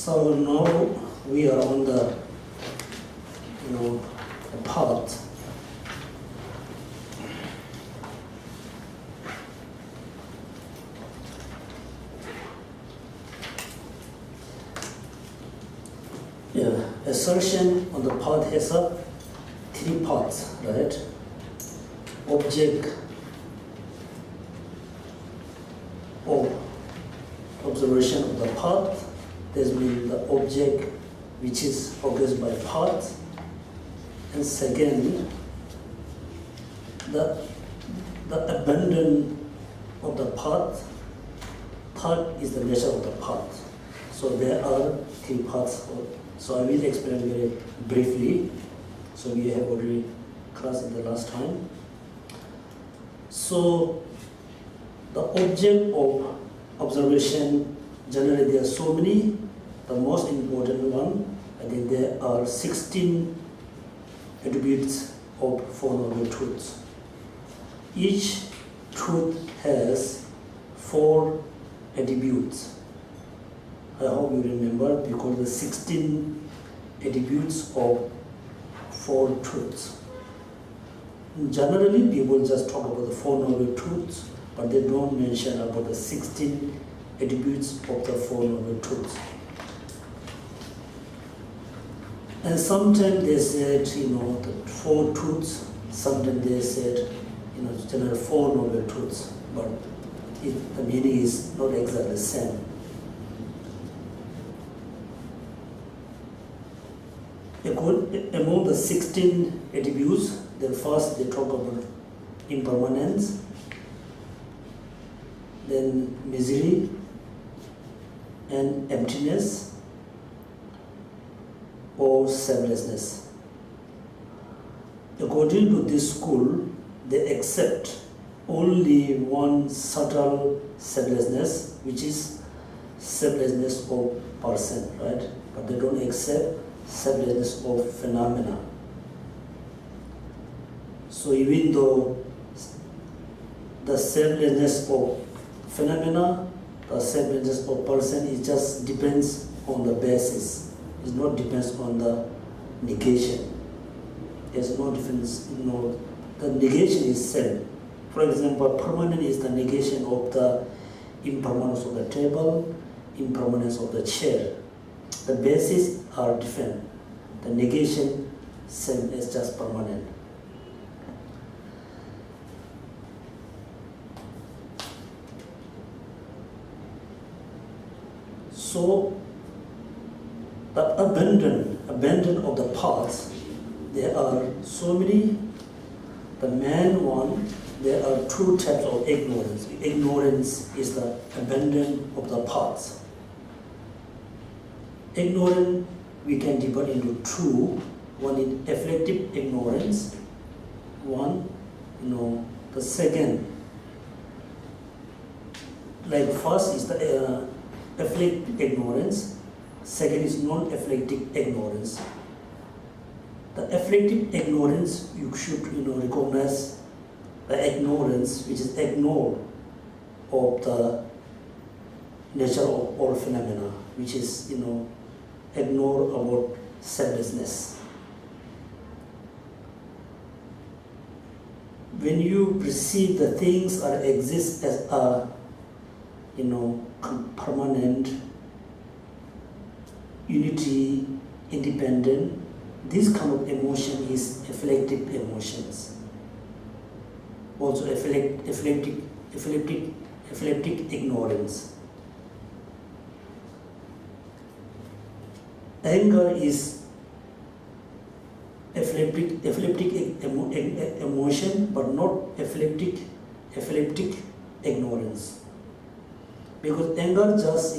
So now we are on the the path. Yeah, assertion on the path has three parts, right? Object of observation of the path. This means the object which is focused by path. And second, the abandon of the path. Third is the nature of the path. So there are three paths. So I will explain very briefly. So we have already class in the last time. So the object of observation, generally there are so many. The most important one, I think there are 16 attributes of Four Noble Truths. Each truth has 4 attributes. I hope you remember, because the 16 attributes of 4 truths. Generally, people just talk about the Four Noble Truths, but they don't mention about the 16 attributes of the Four Noble Truths. And sometimes they said, the 4 truths. Sometimes they said, general 4 noble truths. But the meaning is not exactly the same. Among the 16 attributes, then first they talk about impermanence, then misery and emptiness, or selflessness. According to this school, they accept only one subtle selflessness, which is selflessness of person, right? But they don't accept selflessness of phenomena. So even though the selflessness of phenomena, the selflessness of person, it just depends on the basis. It not depends on the negation. There's no difference, the negation is self. For example, permanent is the negation of the impermanence of the table, impermanence of the chair. The bases are different. The negation, self is just permanent. So, the abandon of the paths, there are so many. The main one, there are 2 types of ignorance. Ignorance is the abandon of the paths. Ignorance we can divide into 2. One is afflictive ignorance. One, the second. Like first is the afflictive ignorance. Second is non-afflictive ignorance. The afflictive ignorance, you should recognize the ignorance which is ignore of the nature of all phenomena, which is ignore about selflessness. When you perceive the things are exist as a permanent, unity, independent, this kind of emotion is afflictive emotions. Also afflictive ignorance. Anger is afflictive emotion, but not afflictive ignorance. Because anger just,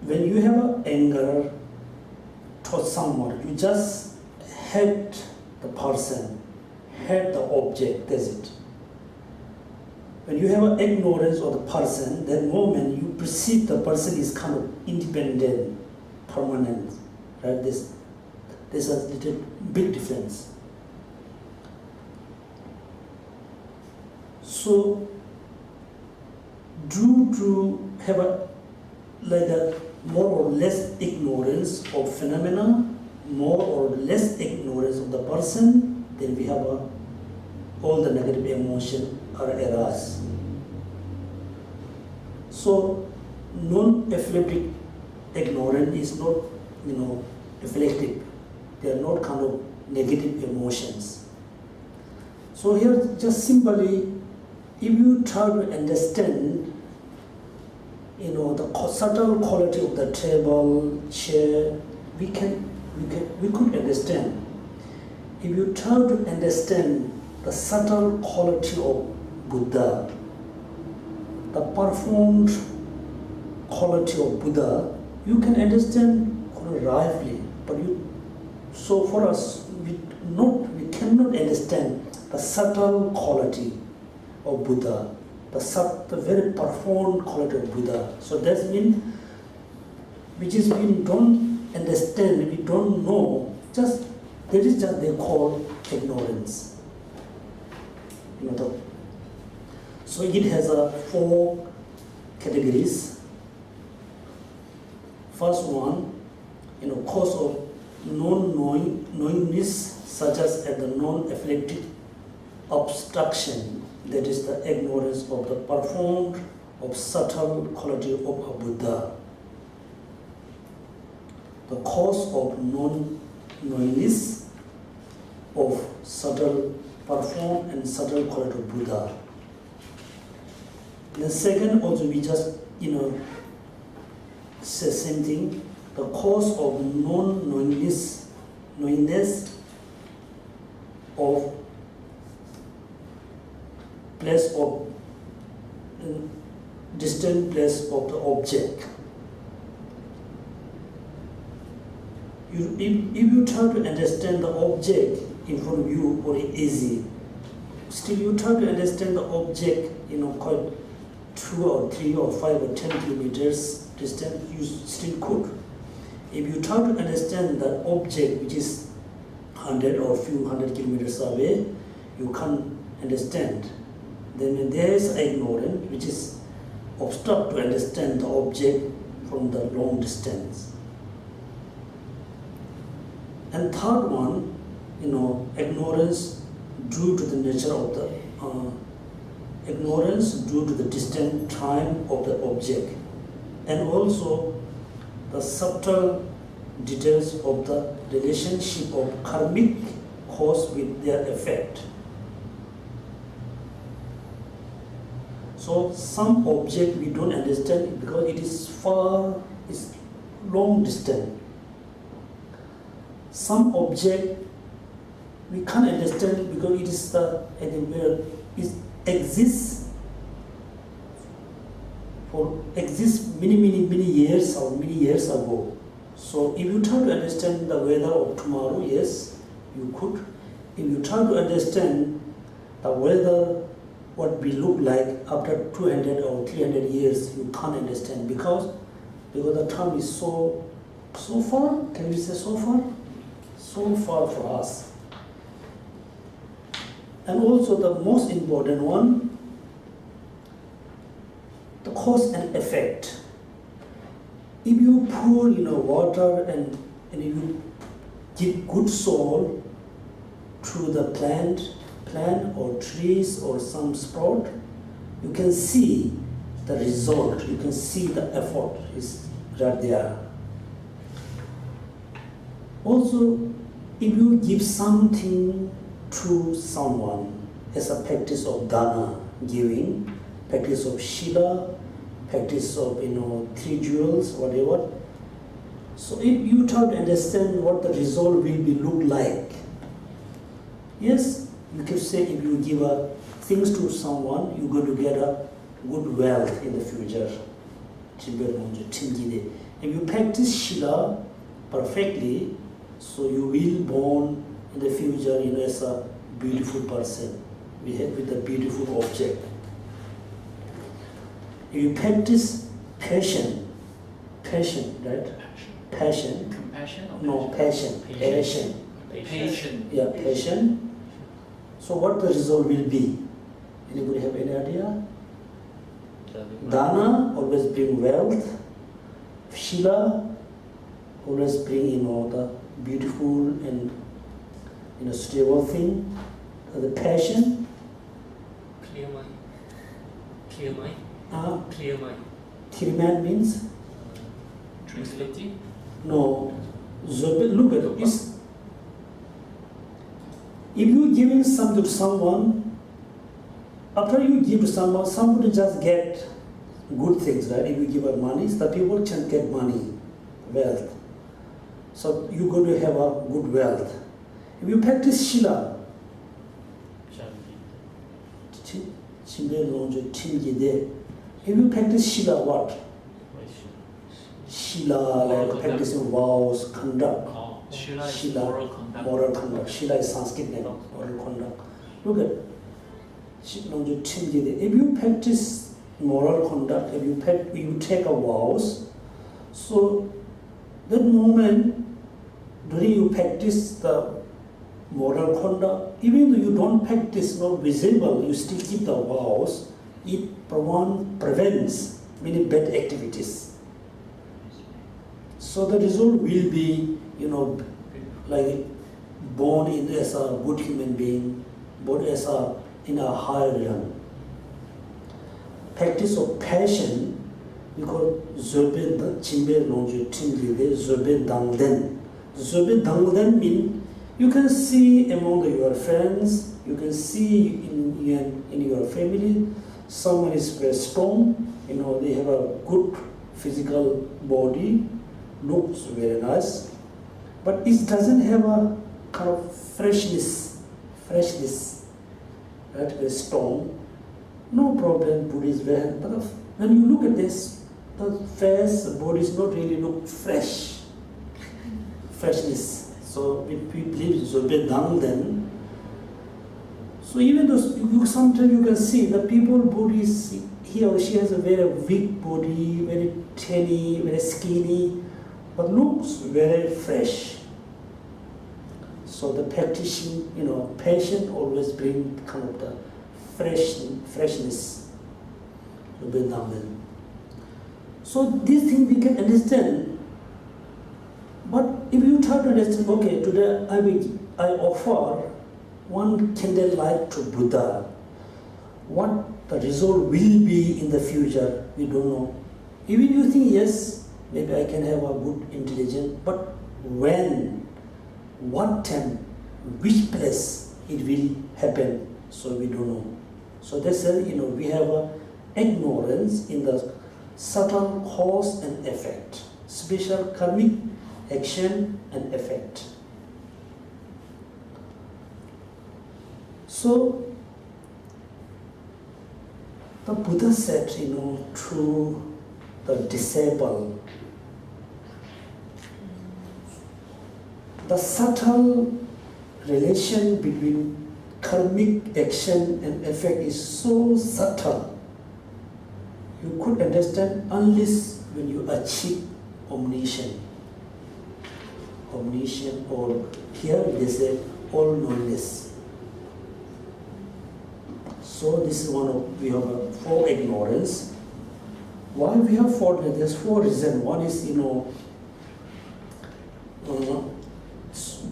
when you have anger towards someone, you just hate the person, hate the object, that's it. When you have an ignorance of the person, that moment you perceive the person is kind of independent, permanent, right? There's a little big difference. So, due to have a more or less ignorance of phenomena, more or less ignorance of the person, then we have all the negative emotion are arise. So non-epileptic ignorance is not, epileptic. They are not kind of negative emotions. So here, just simply, if you try to understand, the subtle quality of the table, chair, we could understand. If you try to understand the subtle quality of Buddha, the profound quality of Buddha, you can understand rightly. But so for us, we cannot understand the subtle quality of Buddha, the very profound quality of Buddha. So that means, which is we don't understand, we don't know, that is just they call ignorance. So it has 4 categories. First one, cause of non-knowingness, such as the non-epileptic obstruction, that is the ignorance of the profound, of subtle quality of a Buddha. The cause of non-knowingness of subtle, profound and subtle quality of Buddha. The second, also we just, say same thing, the cause of non-knowingness of place of distant place of the object. If you try to understand the object in front of you, very easy. Still you try to understand the object, quite 2 or 3 or 5 or 10 kilometers distance, you still could. If you try to understand the object which is 100 or few hundred kilometers away, you can't understand. Then there is ignorance which is obstruct to understand the object from the long distance. And third one, ignorance due to the nature of the ignorance due to the distant time of the object, and also the subtle details of the relationship of karmic cause with their effect. So some object we don't understand because it is far, it's long distance. Some object we can't understand because it is it exists many years or many years ago. So if you try to understand the weather of tomorrow, yes, you could. If you try to understand the weather, what we look like after 200 or 300 years, you can't understand because the time is so far. Can we say so far? So far for us. And also the most important one, the cause and effect. If you pour water and if you give good soil to the plant or trees or some sprout, you can see the result, you can see the effort is right there. Also, if you give something to someone as a practice of dana, giving, practice of shila, practice of 3 jewels, whatever. So if you try to understand what the result will be look like, yes, you can say if you give things to someone, you're going to get a good wealth in the future. If you practice shila perfectly, so you will born in the future as a beautiful person, with a beautiful object. If you practice passion, right? Passion. Compassion? No, passion. Patient. Yeah, passion. So what the result will be? Anybody have any idea? Dana always bring wealth. Shila always bring the beautiful and stable thing. The passion. Clear mind. Clear mind. Clear mind. Clear mind means Translating. no. Look at this. If you giving something to someone, after you give to someone, somebody just get good things, right? If you give her money, the people can get money, wealth. So you're going to have a good wealth. If you practice Shila, if you practice Shila, what? Shila, like practicing vows, conduct. Shila is Shila, moral conduct. moral conduct. Shila is Sanskrit name, moral conduct. Look at if you practice moral conduct, if you take a vows, so that moment during you practice the moral conduct, even though you don't practice not visible, you still keep the vows, it prevents many bad activities. So the result will be, like born as a good human being, born as in a higher realm. Practice of passion, we call zobe chimbe longju tingli zobe dangden. Zobe dangden means you can see among your friends, you can see in your family, someone is very strong, they have a good physical body, looks very nice, but it doesn't have a kind of freshness, right? Very strong. No problem, body is very, but when you look at this, the face, the body is not really look freshness. So we believe Zobedang then. So even though sometimes you can see the people bodies, he or she has a very weak body, very tiny, very skinny, but looks very fresh. So the practicing, patient always bring kind of the freshness. So this thing we can understand. But if you try to understand, okay, today I offer one candle light to Buddha. What the result will be in the future, we don't know. Even you think, yes, maybe I can have a good intelligence, but when, what time, which place it will happen, so we don't know. So that's we have a ignorance in the subtle cause and effect, special karmic action and effect. So the Buddha said, through the disciple, the subtle relation between karmic action and effect is so subtle. You could understand unless when you achieve omniscience. Omniscience, or here they say all-knowingness. So this is we have four ignorance. Why we have four? There's four reasons. One is,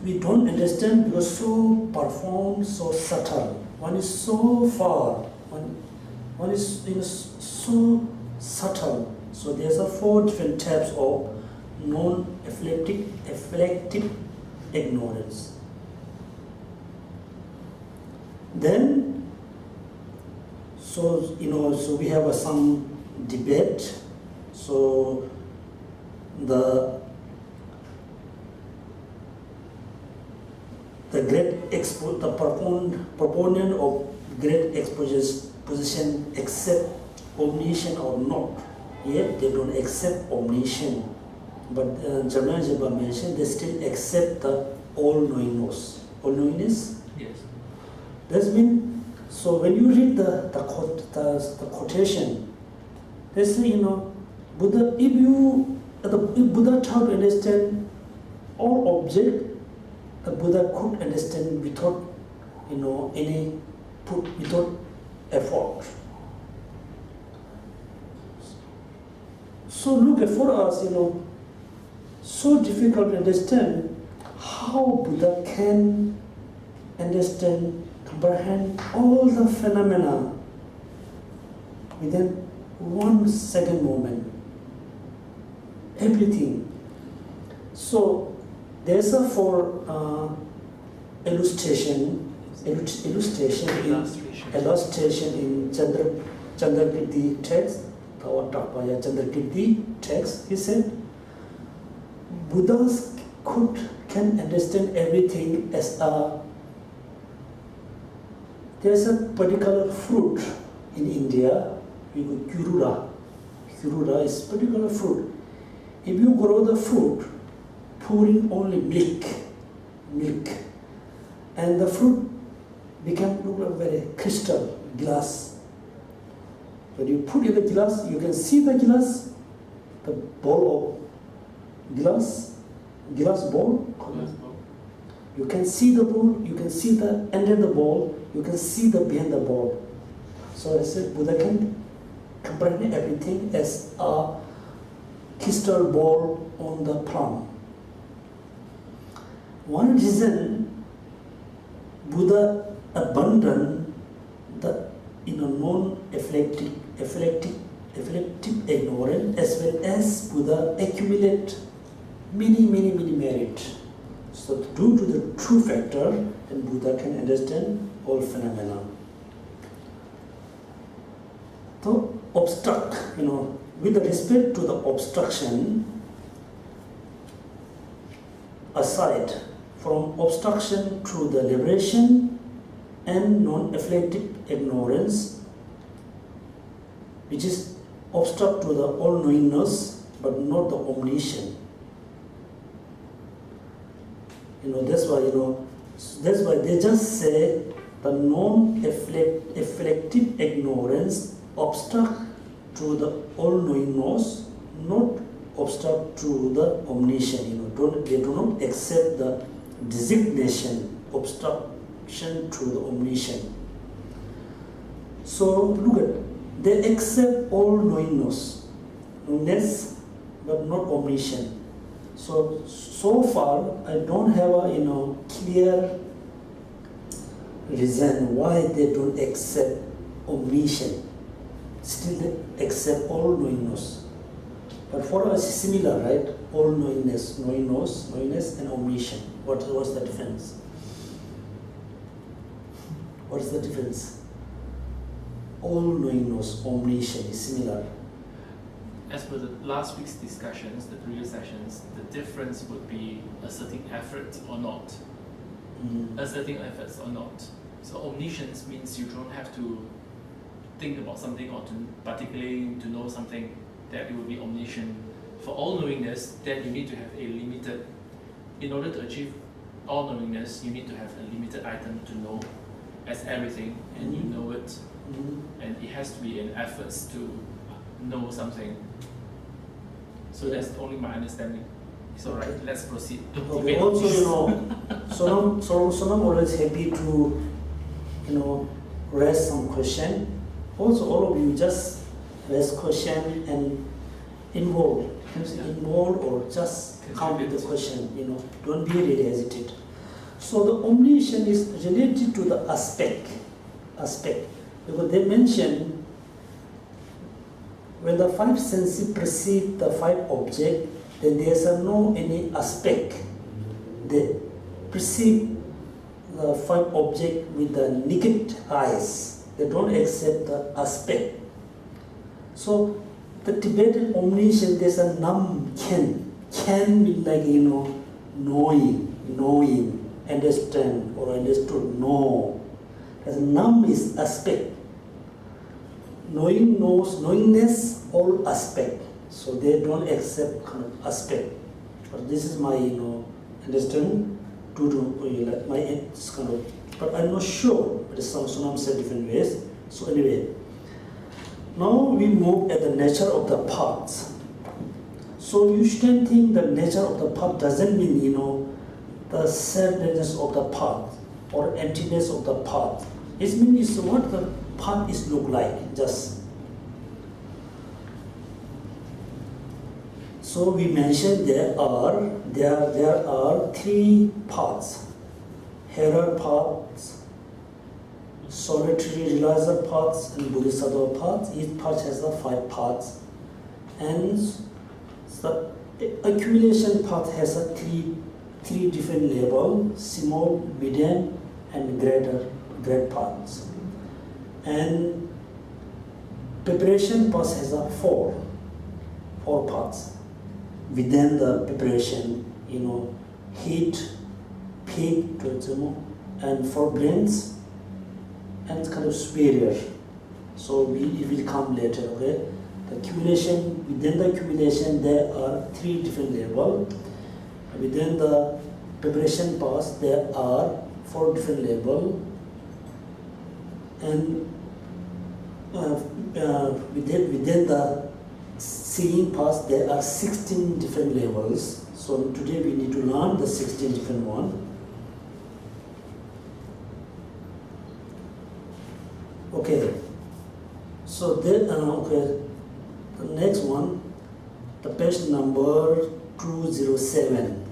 we don't understand because so profound, so subtle. One is so far. One is so subtle. So there's four different types of non-afflictive ignorance. Then, so we have some debate. So the proponent of great exposition accept omniscience or not. Yet they don't accept omniscience. But Jamna Jabba mentioned they still accept the all-knowingness. All-knowingness? Yes. That means, so when you read the quotation, they say, Buddha, if Buddha tried to understand all object, the Buddha could understand without, without effort. So look at for us, so difficult to understand how Buddha can understand, comprehend all the phenomena within 1 second moment. Everything. So there's a for illustration in Chandrakirti text, Tawatapaya Chandrakirti text. He said Buddhas can understand everything as there's a particular fruit in India, we call Kurura. Kurura is particular fruit. If you grow the fruit, pouring only milk, and the fruit become look like very crystal glass. When you put in the glass, you can see the glass, the bowl of glass bowl. You can see the bowl, you can see the under the bowl, you can see the behind the bowl. So I said Buddha can comprehend everything as a crystal ball on the palm. One reason Buddha abandoned the non-afflictive ignorance, as well as Buddha accumulate many merit. So due to the true factor, and Buddha can understand all phenomena. So obstruct, with respect to the obstruction, aside from obstruction to the liberation and non-afflictive ignorance, which is obstruct to the all-knowingness but not the omniscient. That's why they just say the non-afflictive ignorance obstruct to the all-knowingness, not obstruct to the omniscient. They do not accept the designation obstruction to the omniscient. So look at, they accept all knowingness, but not omniscient. So far I don't have a clear reason why they don't accept omniscient. Still they accept all knowingness. But for us it's similar, right? All knowingness, and omniscient. What's the difference? What is the difference? All knowingness, omniscient is similar. As per the last week's discussions, the previous sessions, the difference would be asserting effort or not. Asserting efforts or not. So omniscience means you don't have to think about something or to particularly to know something, that it will be omniscient. For all-knowingness, then you need to have a limited, in order to achieve all-knowingness, you need to have a limited item to know as everything, and you know it, and it has to be an effort to know something. So that's only my understanding. It's alright, let's proceed. Okay. Also, Sonam always happy to, raise some question. Also, all of you just raise question and involve or just come with the question. Don't be really hesitate. So the omniscient is related to the aspect, because they mention when the five senses perceive the five objects, then there's no any aspect. They perceive the five objects with the naked eyes. They don't accept the aspect. So the Tibetan omniscient, there's a nam can. Can mean like knowing, understand or understood, know. As nam is aspect. Knowing knows, knowingness, all aspect. So they don't accept kind of aspect. But this is my understanding due to my kind of. But I'm not sure. But some said different ways. So anyway, now we move at the nature of the parts. So you shouldn't think the nature of the part doesn't mean the selflessness of the part or emptiness of the part. It means what the part is look like, just. So we mentioned there are three paths: Herer paths, solitary realizer paths, and bodhisattva paths. Each path has the 5 paths, and the accumulation path has a three different levels: small, medium, and great paths. And preparation path has a four paths. Within the preparation, heat, peak, and forbearance, and it's kind of superior. So it will come later, okay? Within the accumulation, there are 3 different levels. Within the preparation path, there are 4 different levels. And within the seeing path, there are 16 different levels. So today we need to learn the 16 different ones. Okay. So then, the next one, the page number 207.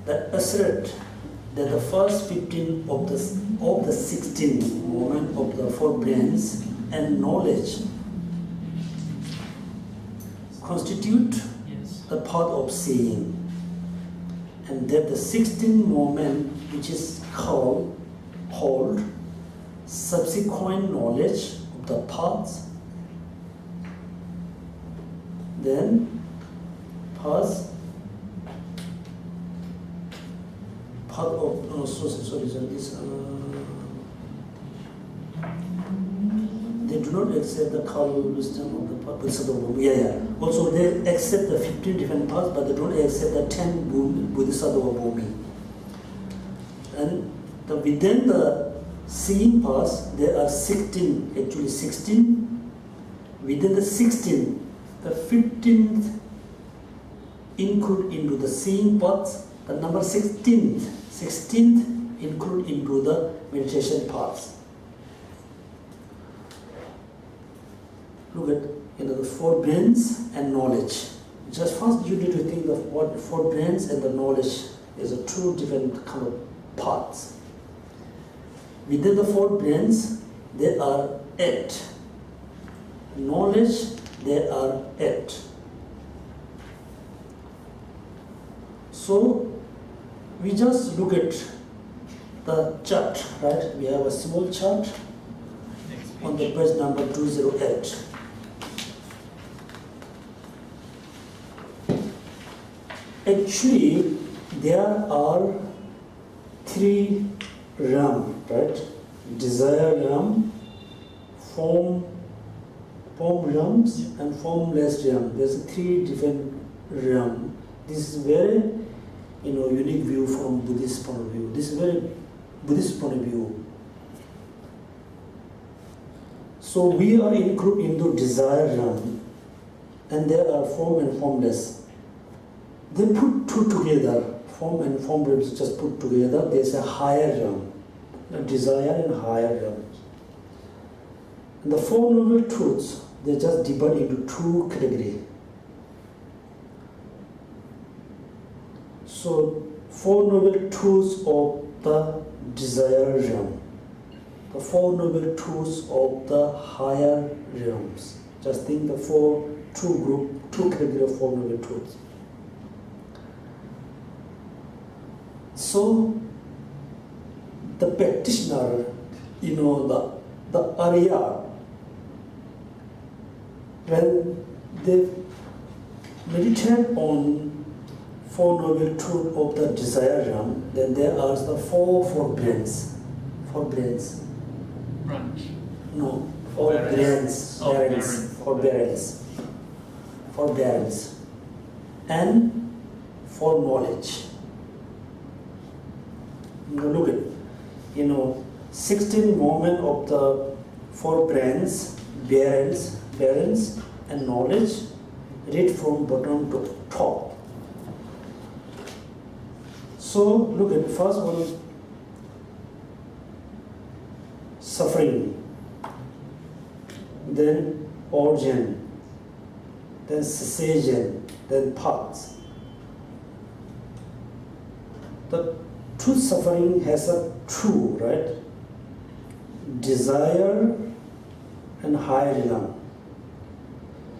That assert that the first 15 of the 16 movement of the 4 brains and knowledge constitute the path of seeing, and that the 16th moment, which is called subsequent knowledge of the paths, then path of they do not accept the call wisdom of the Bodhisattva. Also, they accept the 15 different paths, but they don't accept the 10 Bodhisattva Bhumi. And within the seeing paths, there are 16, actually 16. Within the 16, the 15th include into the seeing paths, the number 16th include into the meditation paths. Look at the 4 brains and knowledge. Just first you need to think of what 4 brains and the knowledge is a 2 different kind of paths. Within the 4 brains, there are 8. Knowledge, there are 8. So we just look at the chart, right? We have a small chart on the page number 208. Actually, there are 3 realms, right? Desire realm, form realms, and formless realm. There's 3 different realms. This is very, unique view from Buddhist point of view. This is very Buddhist point of view. So we are included into desire realm, and there are form and formless. They put 2 together. Form and formless just put together. There's a higher realm, a desire and higher realm. And the 4 noble truths, they just divide into 2 categories. So 4 noble truths of the desire realm, the 4 noble truths of the higher realms. Just think the 2 categories of 4 noble truths. So the practitioner, the Arya, when they meditate on 4 noble truths of the desire realm, then there are the 4 brains. 4 brains. Branch. No, 4 brains. Forbearance. And 4 knowledge. Look at, 16 movement of the 4 brains, bearance, and knowledge. Read from bottom to top. So look at the first one, suffering, then origin, then cessation, then parts. The true suffering has a true, right? Desire and higher realm.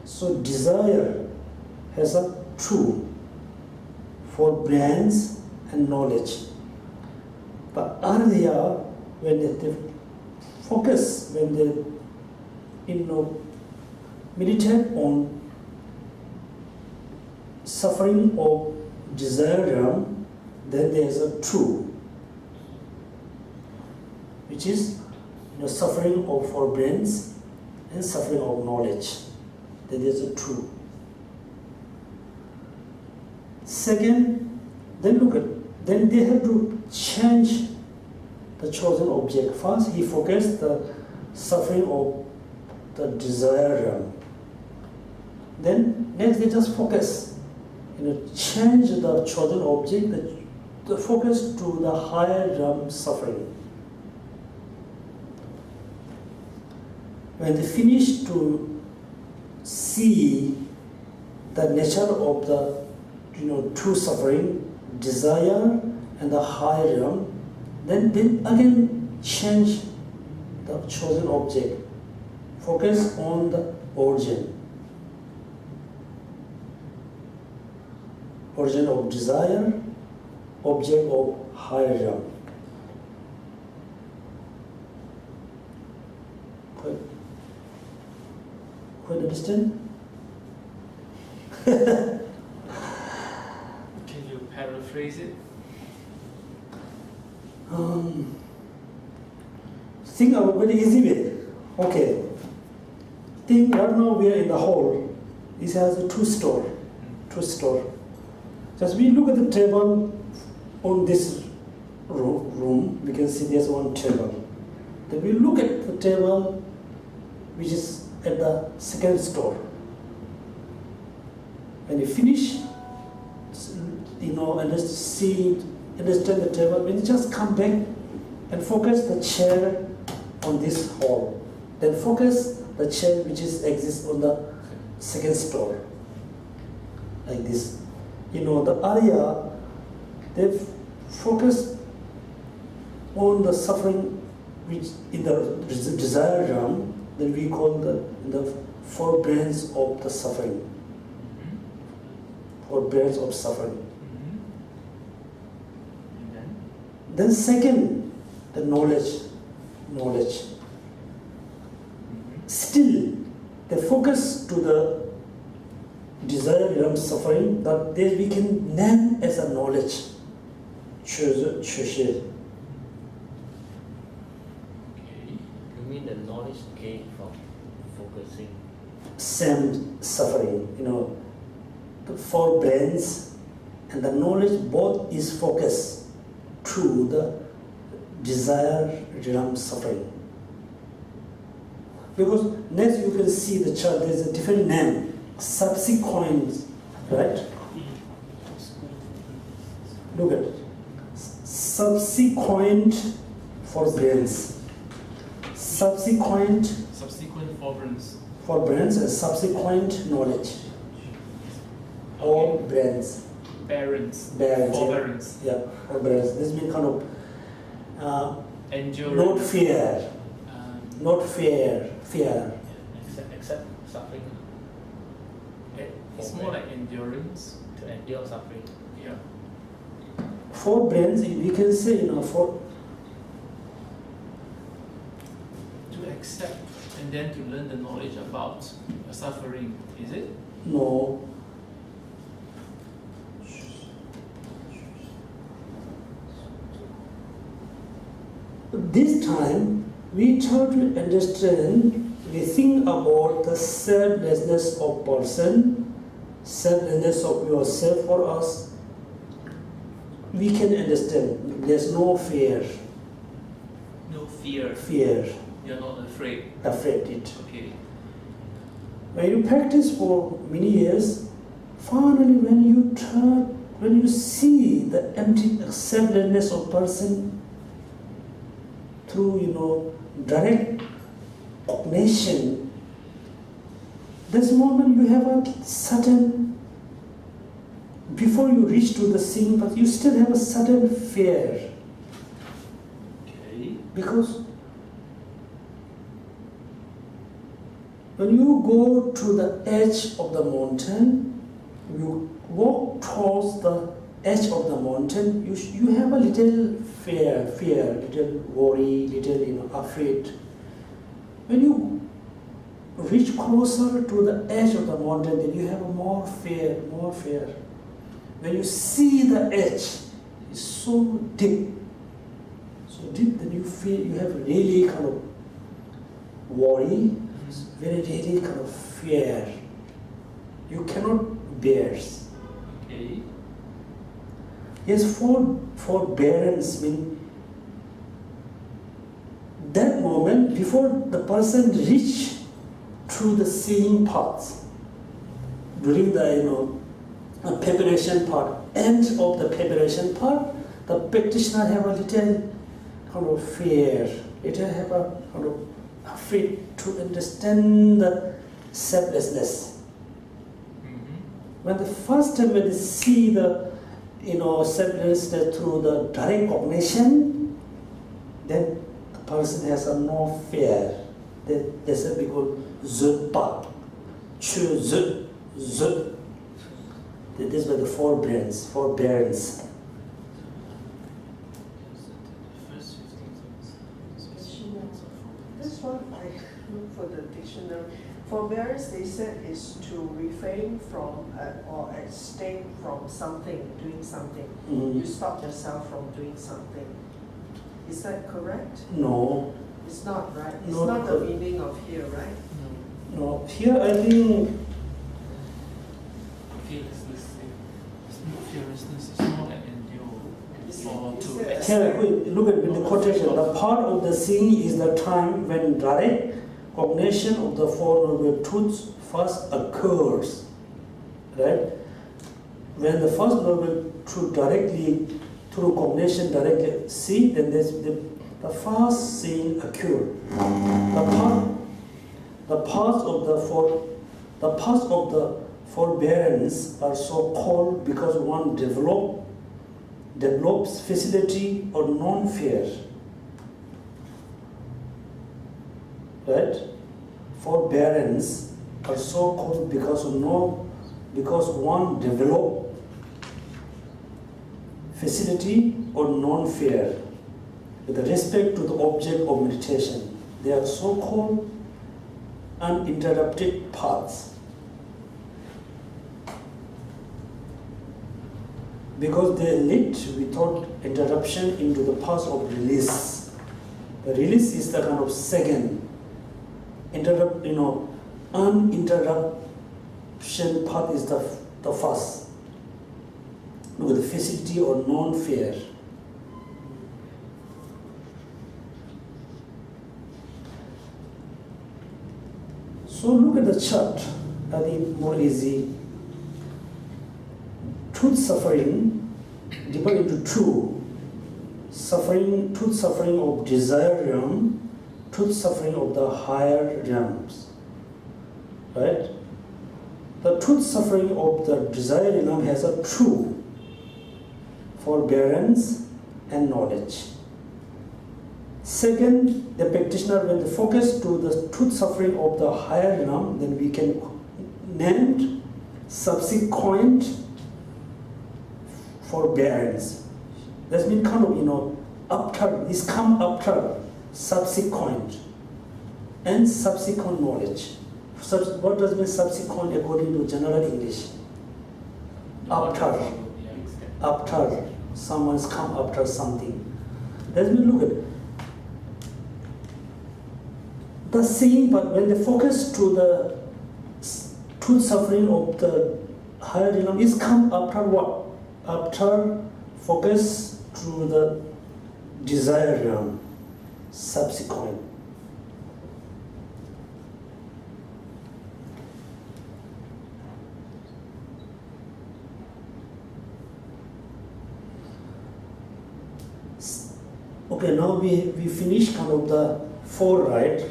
So desire has a true for brains and knowledge. But earlier, when they focus, when they meditate on suffering of desire realm, then there is a true, which is suffering of for brains and suffering of knowledge. Then there is a true. Second, then they have to change the chosen object. First, he focused the suffering of the desire realm. Then next, they just focus, change the chosen object, the focus to the higher realm suffering. When they finish to see the nature of the true suffering, desire and the higher realm, then again change the chosen object. Focus on the origin. Origin of desire, object of higher realm. Quite understand? Can you paraphrase it? Think of a very easy way. Okay. Think right now we are in the hall. This has a two store. Just we look at the table on this room, we can see there's one table. Then we look at the table which is at the second store. When you finish, understand the table, when you just come back and focus the chair on this hall. Then focus the chair which exists on the second store. Like this. The area, they focus on the suffering which in the desire realm, that we call the four brains of the suffering. Four brains of suffering. Then second, the knowledge. Still, they focus to the desire realm suffering that we can name as a knowledge. Geshe. You mean the knowledge gained from focusing? Same suffering, the four brains and the knowledge both is focused to the desire realm suffering. Because next you can see the chart, there is a different name, subsequent, right? Look at it. Subsequent for brains. Subsequent for brains and subsequent knowledge. All brains. Barons. Yeah. Forbearance. Yeah, forbearance. This means kind of Endurance. not fear. Accept suffering. It's more like endurance. To endure suffering. Yeah. For brains, we can say, for To accept and then to learn the knowledge about suffering, is it? no. This time, we try to understand, we think about the selflessness of person, selflessness of yourself or us. We can understand, there's no fear. No fear. You're not afraid. It. Okay. When you practice for many years, finally when you see the empty selflessness of person through direct cognition, this moment you have a certain before you reach to the seeing path, you still have a certain fear. Okay. Because when you go to the edge of the mountain, you walk towards the edge of the mountain, you have a little fear, little worry, little afraid. When you reach closer to the edge of the mountain, then you have more fear. When you see the edge, it's so deep, then you feel you have really kind of worry, really kind of fear. You cannot bear. Okay. Yes, forbearance means that moment before the person reach through the seeing path, during the preparation part, end of the preparation part, the practitioner have a little kind of fear, have a kind of afraid to understand the selflessness. When the first time when they see the selflessness through the direct cognition, then the person has no fear. That's what we call zut, chu zut. This is the forbearance. This one I look for the dictionary. Forbearance, they said, is to refrain from or abstain from something, doing something. You stop yourself from doing something. Is that correct? No. It's not, right? It's No, not the meaning of here, right? No. Here I think Fearlessness. It's not fearlessness, it's more like endure. Or to here, look at the quotation. The part of the seeing is the time when direct cognition of the Four Noble Truths first occurs. Right? When the first Noble Truth directly, through cognition directly see, then there's the first seeing occur. The parts of the forbearance are so called because one develops facility or non-fear. Right? Forbearance are so called because one develops facility or non-fear with respect to the object of meditation. They are so called uninterrupted paths. Because they lead without interruption into the path of release. The release is the kind of second. Uninterruption path is the first. Look at the facility or non-fear. So look at the chart. I think more easy. Truth suffering divided into two. Truth suffering of desire realm, truth suffering of the higher realms. Right? The truth suffering of the desire realm has a true forbearance and knowledge. Second, the practitioner, when they focus to the truth suffering of the higher realm, then we can name subsequent forbearance. That means kind of, after, this come after subsequent and subsequent knowledge. What does mean subsequent according to general English? After someone's come after something. Let me look at the seeing, but when they focus to the truth suffering of the higher realm is come after what? After focus to the desire realm, subsequent. Okay, now we finish kind of the four, right?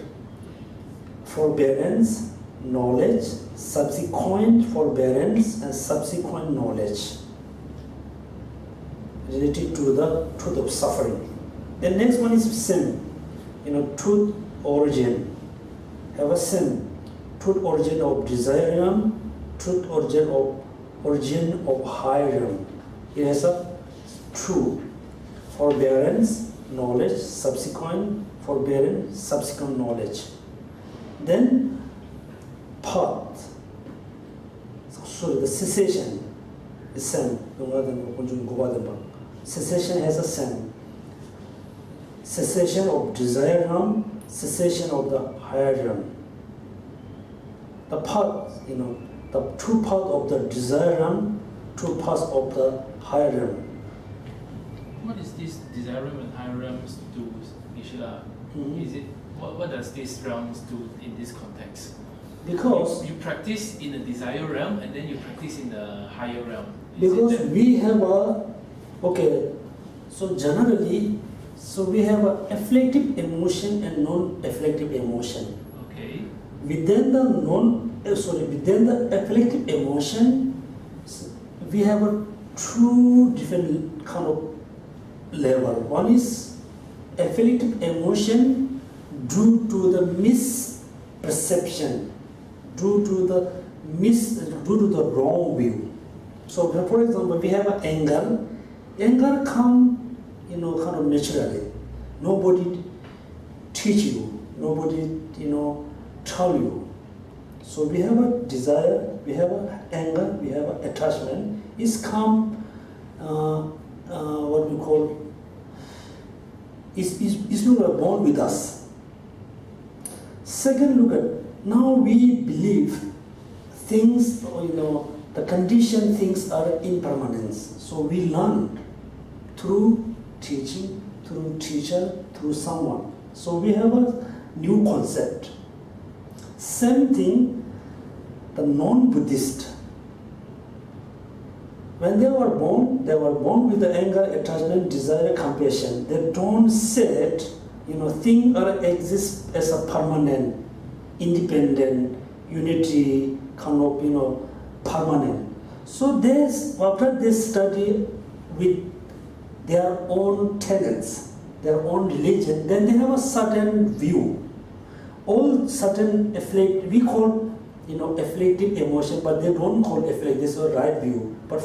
Forbearance, knowledge, subsequent forbearance, and subsequent knowledge. related to the truth of suffering. The next one is sim, truth origin. Have a sim, truth origin of desire realm, truth origin of higher realm. It has a true, forbearance, knowledge, subsequent, forbearance, subsequent knowledge. Then path. So the cessation is same. Cessation has a same. Cessation of desire realm, cessation of the higher realm. The path, the true path of the desire realm, true path of the higher realm. What is this desire realm and higher realms do, Geshe? Is it what does these realms do in this context? Because you practice in the desire realm and then you practice in the higher realm. Because we have so generally, we have a afflictive emotion and non-afflictive emotion. Okay. Within the afflictive emotion, we have a two different kind of level. One is afflictive emotion due to the misperception, due to the wrong view. So, for example, we have anger. Anger comes, kind of naturally. Nobody teach you. Nobody, tell you. So we have a desire. We have a anger. We have a attachment. It's come, what we call. It's not born with us. Second, look at now we believe things, the conditioned things are impermanence. So we learn through teaching, through teacher, through someone. So we have a new concept. Same thing, the non-Buddhist. When they were born with the anger, attachment, desire, compassion. They don't say things are exist as a permanent, independent, unity, kind of, permanent. So after they study with their own tenets, their own religion, then they have a certain view. All certain we call, afflictive emotion, but they don't call afflictive, this is a right view. But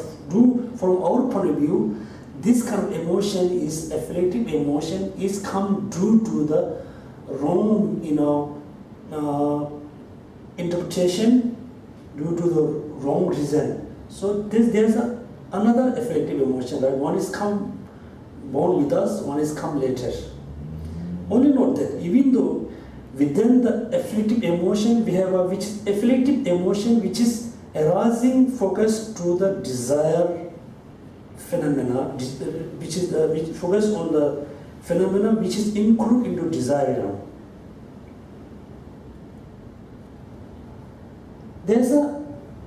from our point of view, this kind of emotion is afflictive emotion is come due to the wrong, interpretation, due to the wrong reason. So there's another afflictive emotion, right? One is come born with us, one is come later. Only note that even though within the afflictive emotion we have which afflictive emotion which is arising focus to the desire phenomena, which focus on the phenomena which is included into desire. There's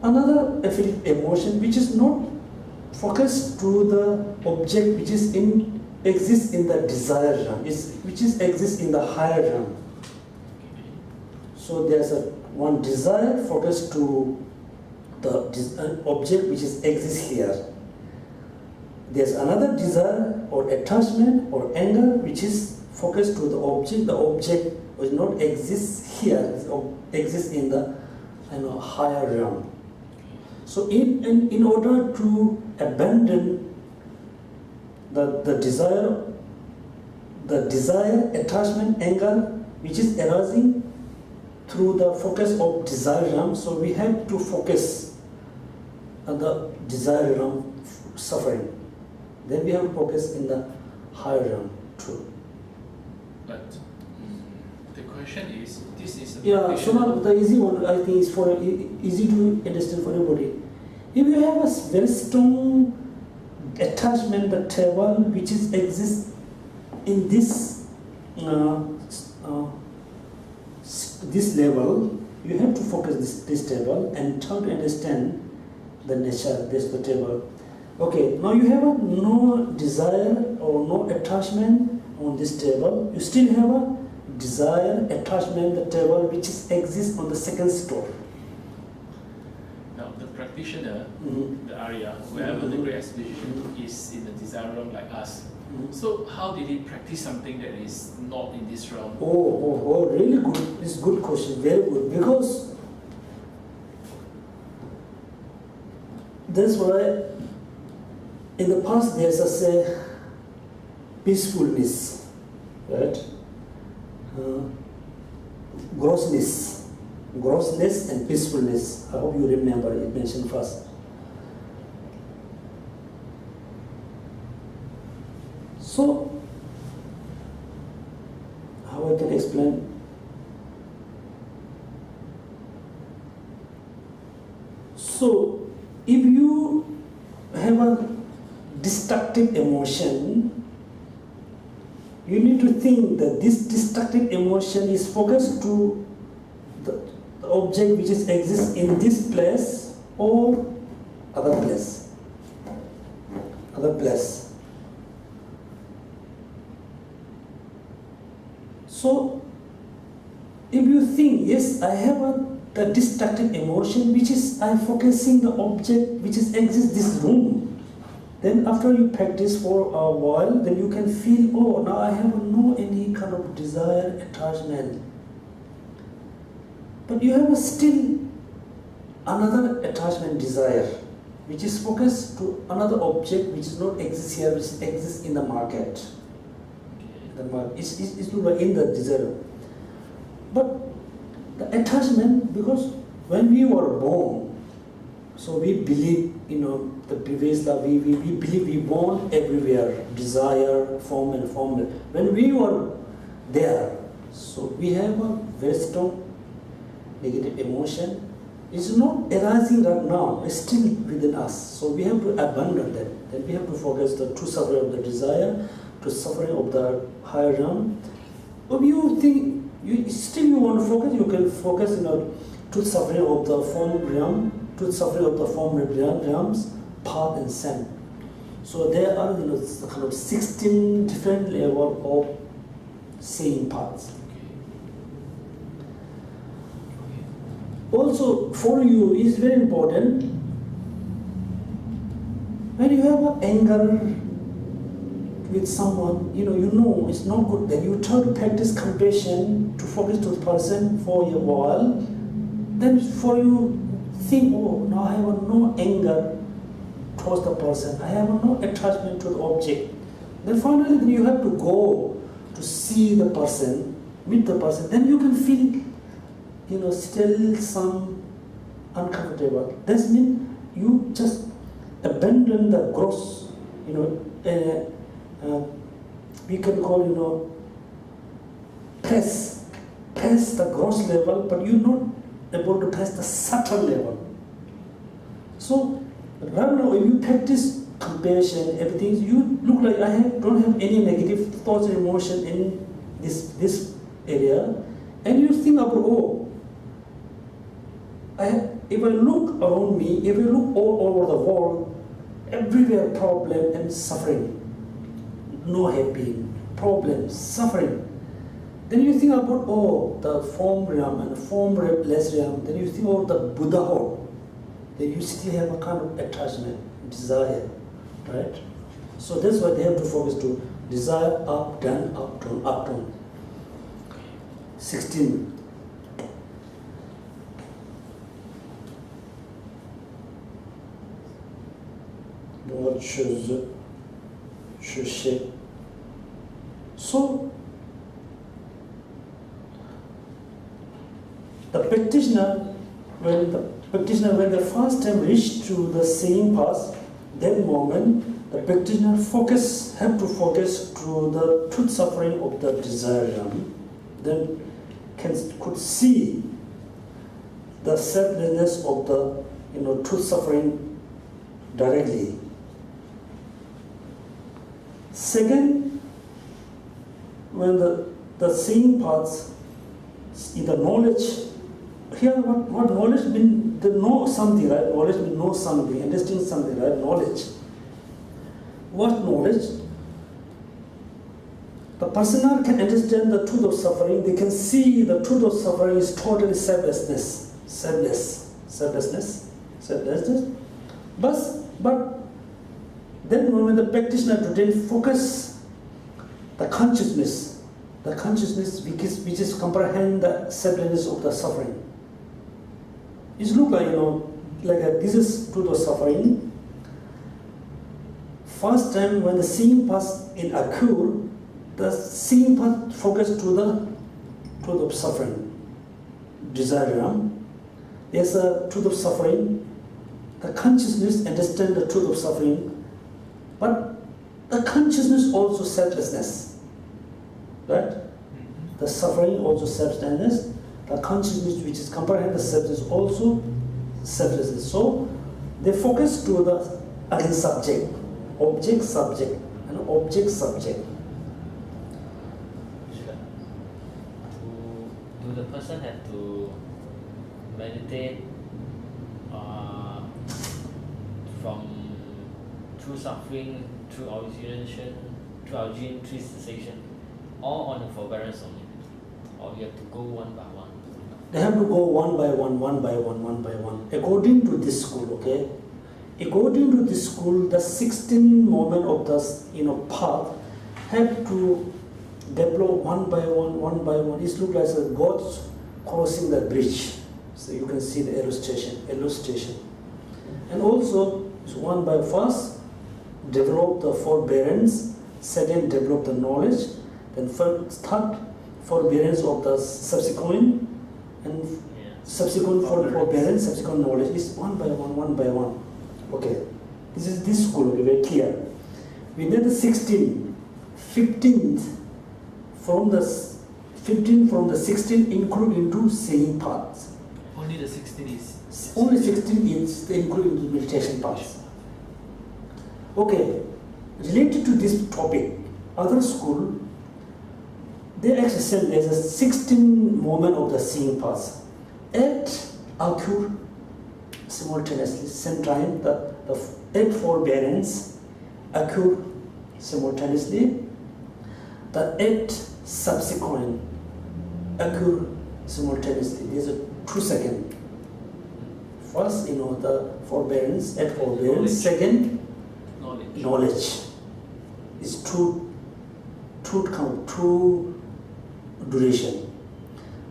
another afflictive emotion which is not focused to the object which is exists in the desire realm, which exists in the higher realm. So there's one desire focused to the object which exists here. There's another desire or attachment or anger which is focused to the object. The object does not exist here, it exists in the higher realm. So in order to abandon the desire, attachment, anger, which is arising through the focus of desire realm, so we have to focus on the desire realm suffering. Then we have to focus in the higher realm too. But the question is, this is a So now the easy one I think is for easy to understand for everybody. If you have a very strong attachment, the table which exists in this this level, you have to focus this table and try to understand the nature. This the table. Okay, now you have no desire or no attachment on this table. You still have a desire, attachment, the table which exists on the second store. Now the practitioner, Mhm. the Arya, wherever the Mhm. great exhibition is in the desire realm like us. So how did he practice something that is not in this realm? Oh, really good. It's a good question, very good. Because that's why in the past there's a say peacefulness, right? Grossness and peacefulness. I hope you remember it mentioned first. So, how I can explain? So, if you have a destructive emotion, you need to think that this destructive emotion is focused to the object which exists in this place or other place. Other place. So, if you think, yes, I have the destructive emotion which is I focusing the object which is exists this room, then after you practice for a while, then you can feel, oh, now I have no any kind of desire, attachment. But you have still another attachment, desire, which is focused to another object which is not exist here, which exists in the market. It's not in the desire. But the attachment, because when we were born, so we believe, the previous life, we believe we born everywhere, desire, form and formula. When we were there, so we have a very strong negative emotion. It's not arising right now, it's still within us. So we have to abandon that. Then we have to focus the true suffering of the desire, to suffering of the higher realm. If you think you want to focus, you can focus to suffering of the form realm, to suffering of the form realms, path and sand. So there are kind of 16 different levels of same paths. Also for you is very important, when you have anger with someone, you know it's not good, then you try to practice compassion to focus to the person for a while, then for you think, oh, now I have no anger towards the person, I have no attachment to the object. Then finally you have to go to see the person, meet the person, then you can feel, still some uncomfortable. That means you just abandon the gross, we can call, press the gross level, but you're not able to press the subtle level. So, right now, if you practice compassion, everything, you look like don't have any negative thoughts and emotion in this area, and you think about, oh, if I look around me, if I look all over the world, everywhere problem and suffering, no happy, problem, suffering. Then you think about, oh, the form realm and formless realm, then you think about the Buddhahood, then you still have a kind of attachment, desire, right? So that's why they have to focus to desire, up, down, up, down, up, down. 16. So, the practitioner, when the first time reached to the same path, that moment, the practitioner have to focus to the truth suffering of the desire realm, then could see the selflessness of the truth suffering directly. Second, when the same paths in the knowledge, here what knowledge means, the know something, right? Knowledge means know something, understand something, right? Knowledge. What knowledge? The person can understand the truth of suffering, they can see the truth of suffering is totally selflessness. selflessness. But then when the practitioner to then focus the consciousness which is comprehend the selflessness of the suffering. It look like, this is truth of suffering. First time when the seeing path in occur, the seeing path focus to the truth of suffering. Desire. There's a truth of suffering. The consciousness understand the truth of suffering, but the consciousness also selflessness. Right? The suffering also selflessness. The consciousness which is comprehend the selflessness also selflessness. So they focus to the again subject, object subject, and object subject. Do the person have to meditate from through suffering, through origination, through origin, through cessation, or on the forbearance only? Or you have to go one by one? They have to go one by one. According to this school, okay? According to this school, the 16 moment of the path have to develop one by one. It looks like a God crossing the bridge. So you can see the illustration. And also, one by first, develop the forbearance, second, develop the knowledge, then third, forbearance of the subsequent, and subsequent forbearance, subsequent knowledge is one by one. Okay, this is this school, okay, very clear. We did the 15th from the 16 include into seeing parts. Only the 16 is. Only 16 is included into meditation parts. Okay, related to this topic, other school, they actually said there's a 16 moment of the seeing parts. 8 occur simultaneously, same time, the 8 forbearance occur simultaneously, the 8 subsequent occur simultaneously. There's a 2 seconds. First, the forbearance, 8 forbearance, second, knowledge. It's true duration.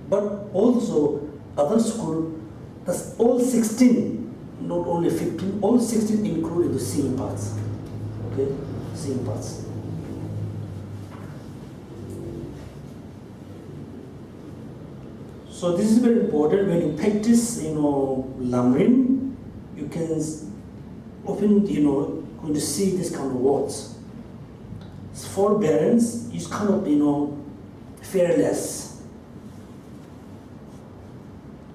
But also, other school, that's all 16, not only 15, all 16 included the seeing parts. Okay, seeing parts. So this is very important. When you practice, Lamrim, you can often, going to see this kind of words. Forbearance is kind of, fearless.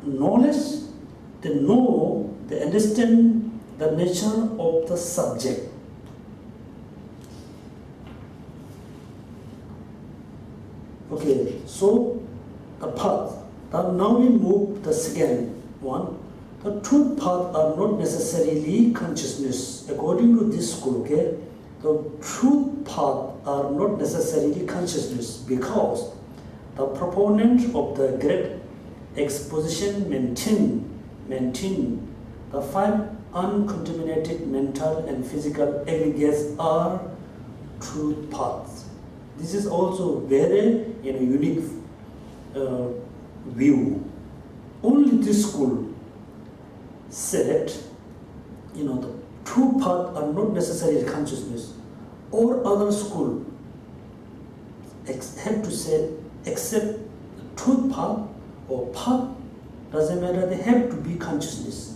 Knowledge, they understand the nature of the subject. Okay, so the path. Now we move the second one. The two paths are not necessarily consciousness. According to this school, okay, the true paths are not necessarily consciousness because the proponent of the great exposition maintain the 5 uncontaminated mental and physical aggregates are true paths. This is also very unique view. Only this school said, the true path are not necessarily consciousness. Or other school have to say, except the truth path or path, doesn't matter, they have to be consciousness.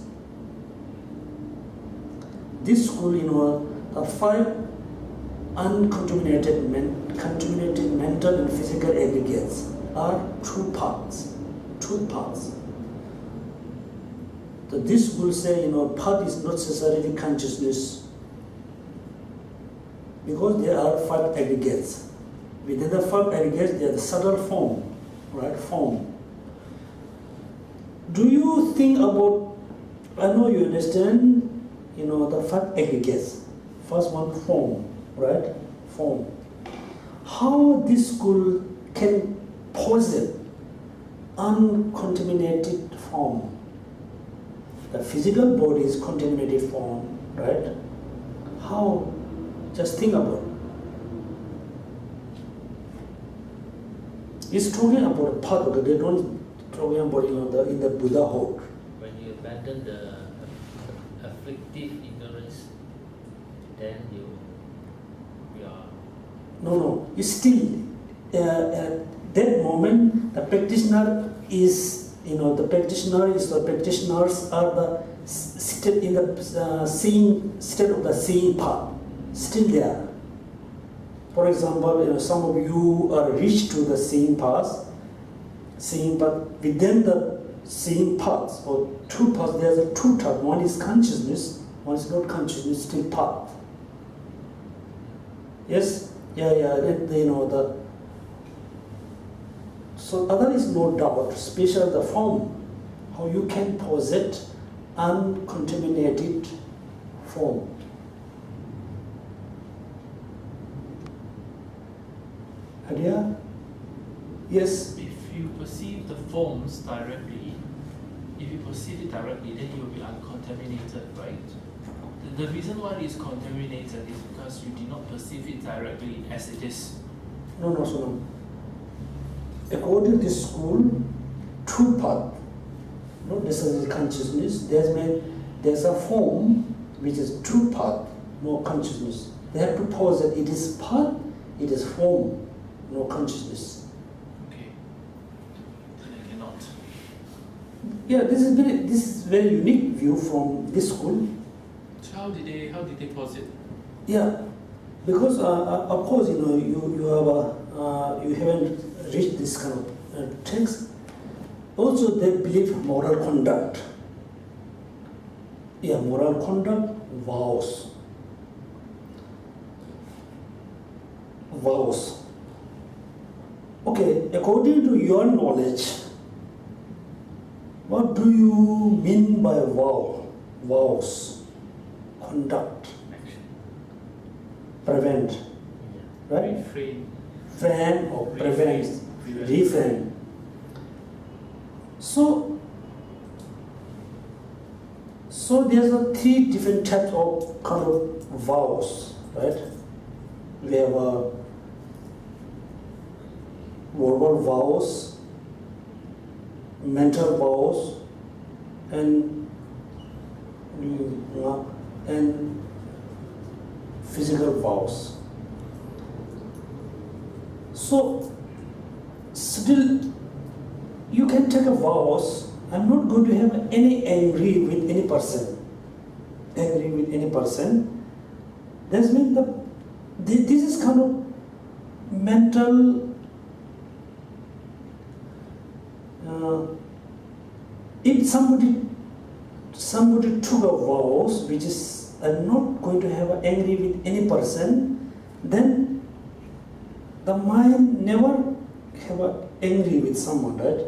This school, the 5 uncontaminated mental and physical aggregates are true paths. So this will say, path is not necessarily consciousness because there are 5 aggregates. Within the 5 aggregates, there are the subtle form, right? Form. Do you think about? I know you understand. The 5 aggregates. First one, form, right? Form. How this school can possess uncontaminated form? the physical body is contaminated form, right? How? Just think about it. It's talking about path, okay? They don't talking about in the Buddhahood. When you abandon the afflictive ignorance, then you are. No. It's still at that moment the practitioner is the practitioners are the state in the seeing state of the seeing path, still there. For example, some of you are reached to the seeing path. Within the seeing paths or two paths, there's a two type. One is consciousness, one is not consciousness, still path. Yes, So other is no doubt, especially the form, how you can possess uncontaminated form. Idea? Yes. If you perceive the forms directly, then you will be uncontaminated, right? The reason why it's contaminated is because you did not perceive it directly as it is. No. According to this school, two path, not necessarily consciousness. There's a form which is true path, no consciousness. They have to pose that it is path, it is form, no consciousness. Okay. Then I cannot. Yeah, this is very unique view from this school. So how did they pose it? Yeah, because of course you haven't reached this kind of text. Also, they believe moral conduct. Yeah, moral conduct, vows. Okay, according to your knowledge, what do you mean by vows? Conduct, Action. prevent, right? Refrain. Frame or prevent, refrain. So there's three different types of kind of vows, right? We have verbal vows, mental vows, and physical vows. So still you can take a vows. I'm not going to have any angry with any person. That means this is kind of mental. If somebody took a vows, which is I'm not going to have angry with any person, then the mind never have angry with someone, right?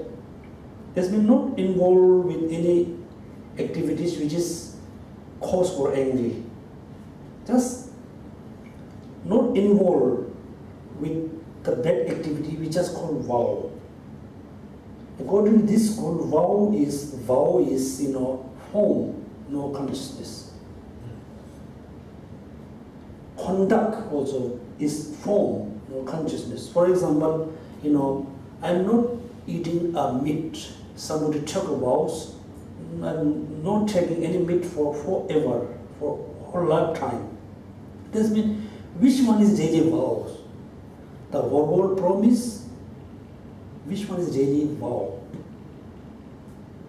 Has been not involved with any activities which is cause for angry. Just not involved with the bad activity which is called vow. According to this school, vow is form, no consciousness. Conduct also is form, no consciousness. For example, I'm not eating a meat. Somebody took a vows. I'm not taking any meat for forever, for whole lifetime. This means which one is daily vows? The verbal promise. Which one is daily vow?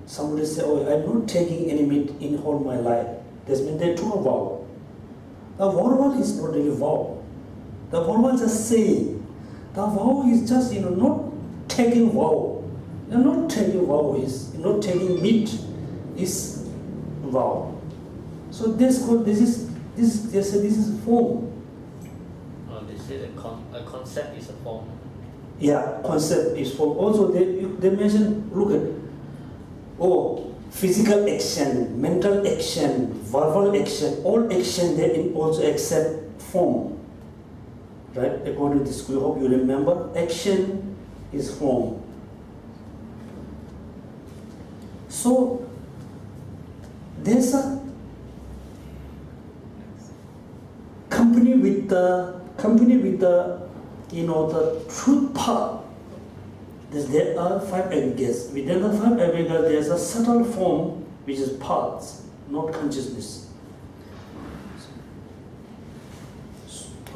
Somebody say, "Oh, I'm not taking any meat in whole my life." This means they took a vow. The verbal is not really vow. The verbal is just saying. The vow is just not taking vow. You're not taking vow is not taking meat is vow. So this is form. They say a concept is a form. Yeah, concept is form. Also they mention, look at physical action, mental action, verbal action, all action they also accept form. Right? According to this school, hope you remember, action is form. So there's a company with the the truth part. There are 5 aggregates. Within the 5 aggregates, there's a subtle form which is parts, not consciousness.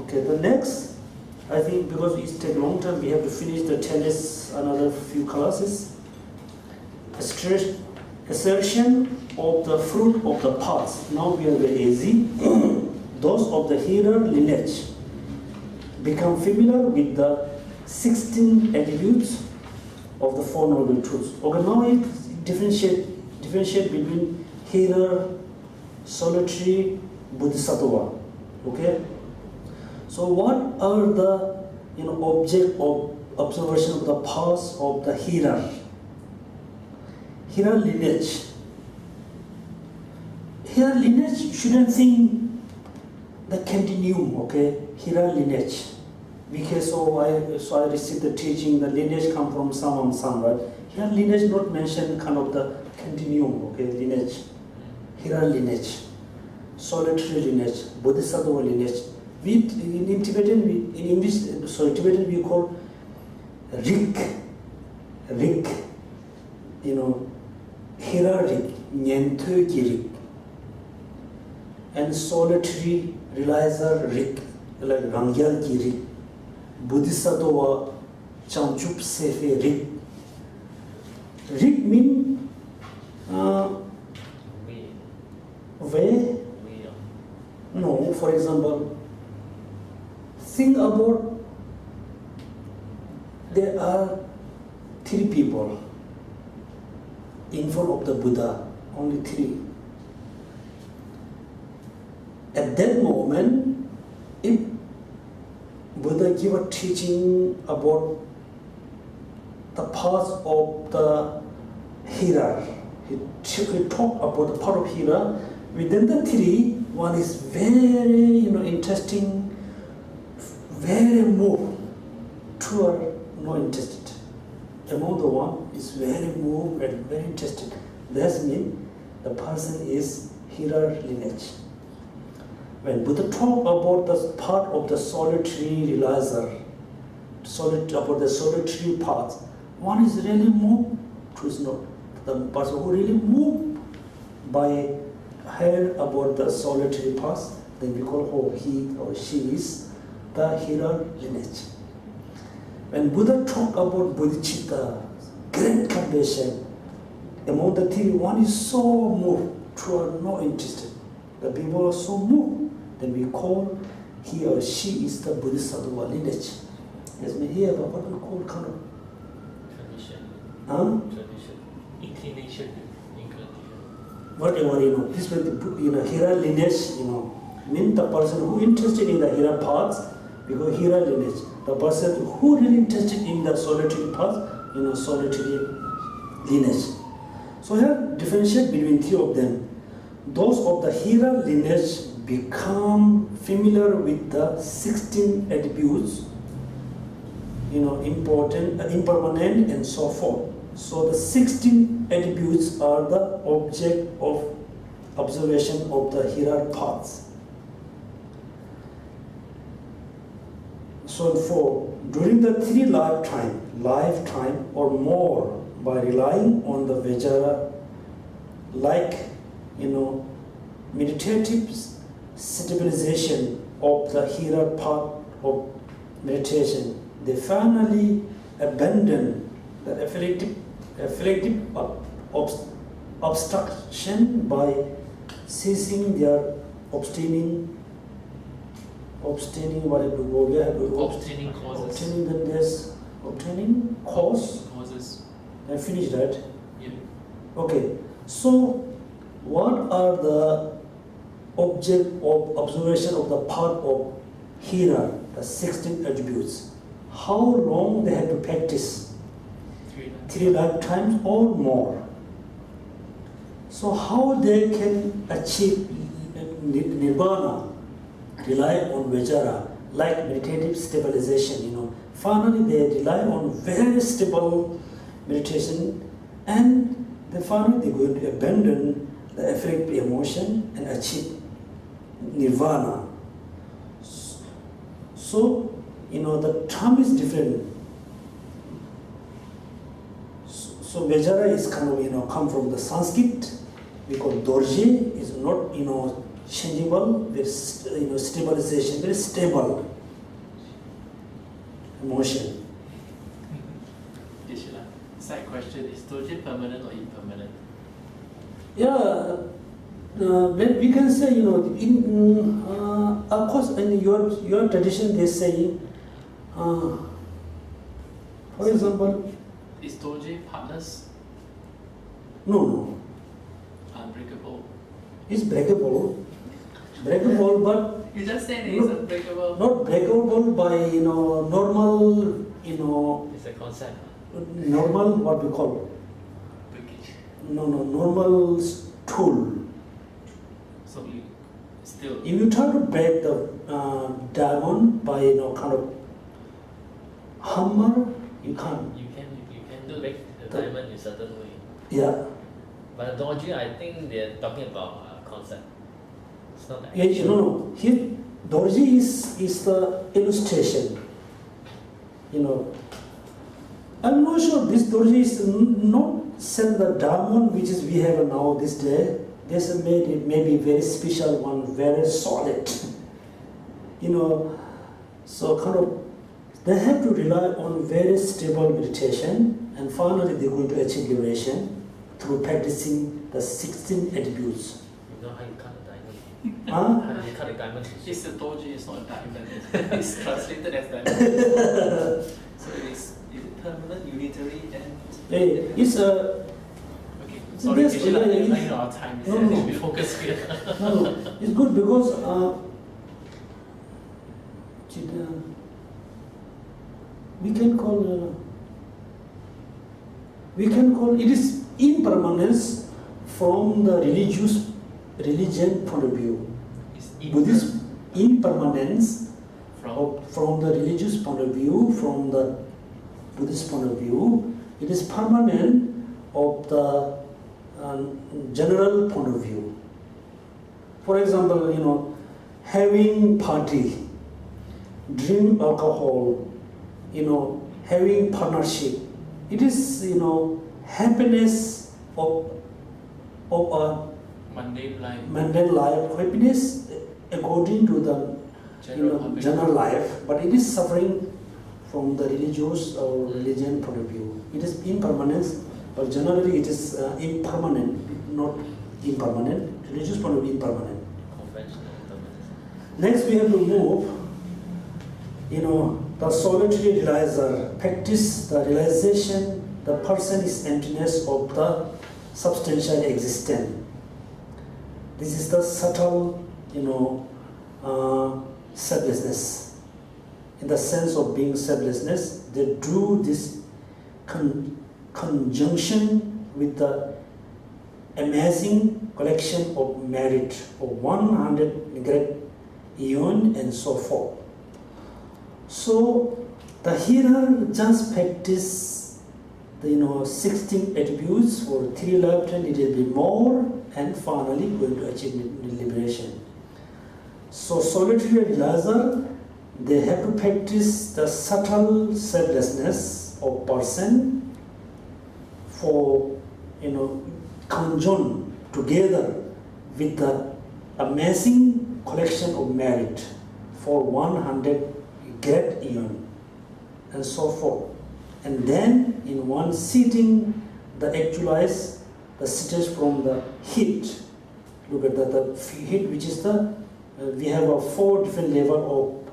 Okay, the next, I think because it takes a long time, we have to finish the tennis another few classes. Assertion of the fruit of the parts. Now we are very easy. Those of the hearer lineage become familiar with the 16 attributes of the Four Noble Truths. Okay, now it differentiate between hearer, solitary, bodhisattva. Okay. So what are the object of observation of the parts of the hearer? Hearer lineage. Hearer lineage shouldn't think the continuum, okay? Hearer lineage. Because I received the teaching, the lineage come from some, right? Here lineage not mentioned kind of the continuum, okay? Lineage. Hearer lineage. Solitary lineage. Bodhisattva lineage. In Tibetan, in English, Tibetan we call Rik, hearer Rik, Nyentö Rik. And solitary realizer Rik, like Rangyal Rik. Bodhisattva Chanchup Sefe Rik. Rik means way. No, for example, think about there are 3 people in front of the Buddha, only 3. At that moment, if Buddha give a teaching about the parts of the hearer, he talk about the part of hearer. Within the 3, one is very interesting, very moved, 2 are not interested. Among the one is very moved and very interested. That means the person is hearer lineage. When Buddha talk about the part of the solitary realizer, about the solitary path, one is really moved, 2 is not. The person who really moved by heard about the solitary path, then we call he or she is the hearer lineage. When Buddha talk about bodhicitta, great compassion, among the 3, one is so moved, 2 are not interested. The people are so moved, then we call he or she is the bodhisattva lineage. Yes, we hear about what we call kind of tradition. Inclination. Whatever, this way, hearer lineage, means the person who interested in the hearer paths, because hearer lineage. The person who really interested in the solitary path, solitary lineage. So here, differentiate between 3 of them. Those of the hearer lineage become familiar with the 16 attributes, important, impermanent, and so forth. So the 16 attributes are the object of observation of the hearer paths. So during the 3 lifetime or more, by relying on the Vajara, like meditative stabilization of the hearer path of meditation, they finally abandon the afflictive obstruction by ceasing their obtaining causes. Obtaining causes. I finished that. Yeah. Okay. So, what are the object of observation of the part of hearer, the 16 attributes? How long they have to practice? 3 lifetimes or more. So how they can achieve nirvana? Rely on Vajara, like meditative stabilization. Finally, they rely on very stable meditation, and finally they're going to abandon the affect emotion and achieve nirvana. So, the term is different. So Vajara is kind of, come from the Sanskrit, because Dorje is not, changeable, very, stabilization, very stable emotion. Geshe, side question, is Dorje permanent or impermanent? Yeah, we can say, of course, in your tradition, they say, for example, Is Dorje partners no, unbreakable? it's breakable, but You just said it's unbreakable. not breakable by, normal, It's a concept. normal, what we call, Breakage. normal tool. So you still. If you try to break the diamond by, kind of hammer, you can't. You can break the diamond in a certain way. Yeah. But Dorje, I think they're talking about concept. It's not like Yeah, no. Here, Dorje is the illustration. I'm not sure this Dorje is not sell the diamond which is we have now this day. This is maybe very special one, very solid. So kind of they have to rely on very stable meditation, and finally they're going to achieve liberation through practicing the 16 attributes. you know how you cut a diamond. Huh? How you cut a diamond. It's a Dorje, it's not a diamond. It's translated as diamond. So is it permanent, unitary, and. It's a Okay, sorry, Yes, Geshe, yeah, we're yeah. running out of time. No, no. We focus here. no, it's good because we can call it is impermanence from the religion point of view. It's Buddhist impermanence from. from the religious point of view, from the Buddhist point of view, it is permanent of the general point of view. For example, having party, drink alcohol, having partnership, it is happiness of a Mundane life, mundane life, happiness according to the general life, but it is suffering from the religious or religion point of view. It is impermanence, but generally it is impermanent, not impermanent. Religious point of view, impermanent. Conventional determinism. Next, we have to move. The solitary realizer practice the realization the person is emptiness of the substantial existence. This is the subtle, selflessness. In the sense of being selflessness, they do this conjunction with the amazing collection of merit of 100 great eon and so forth. So the hearer just practice the 16 attributes for 3 lifetimes, it will be more, and finally going to achieve liberation. So solitary realizer, they have to practice the subtle selflessness of person for conjoined together with the amazing collection of merit for 100 great eon and so forth. And then in one sitting, the actualize the stage from the heat. Look at the heat, which is we have a 4 different level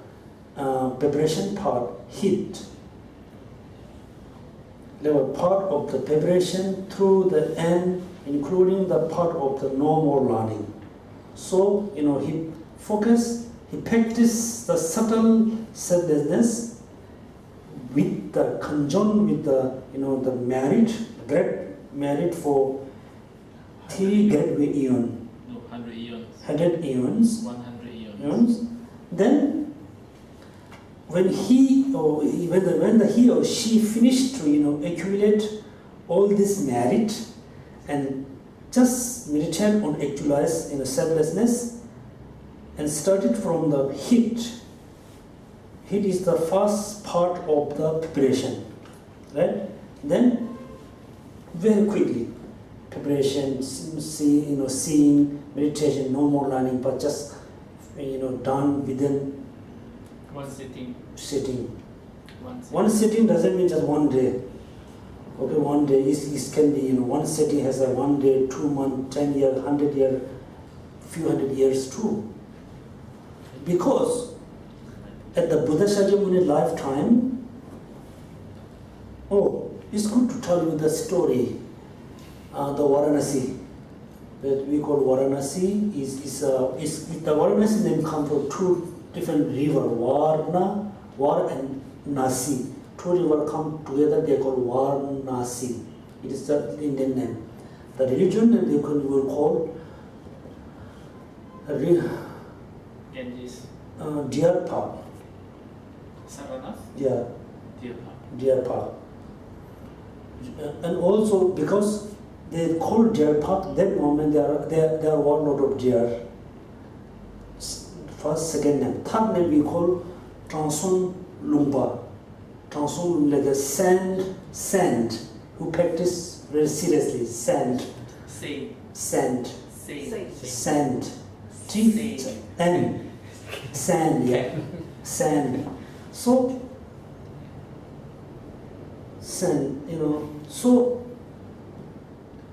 of preparation part, heat. Level part of the preparation through the end, including the part of the no more learning. So, he practice the subtle selflessness with the conjoined with the the merit, great merit for 3 great eon. No, 100 eons. 100 eons. 100 eons. Eons. Then when he or she finished to accumulate all this merit and just meditate on actualize selflessness and started from the heat. Heat is the first part of the preparation, right? Then very quickly preparation, seeing, meditation, no more learning, but just done within One sitting. sitting. One sitting. One sitting doesn't mean just one day. Okay, one day it can be, one sitting has a 1 day, 2 months, 10 years, 100 years, few hundred years too. Because at the Buddha Shakyamuni lifetime, it's good to tell you the story. The Varanasi, that we call Varanasi, the Varanasi name comes from two different rivers, Var and Nasi. Two rivers come together, they call Varanasi. It is the Indian name. The religion name they will call Ganges. Deer Park. Saranath? Yeah, Deer Park. Deer Park. And also because they call Deer Park, that moment there are one lot of deer. First, second name. Third name we call Transon Lumba. Transon like a sand, who practice very seriously, sand. Say. Sand. Say. Sand. T N. Sand, yeah. Sand. So, sand, so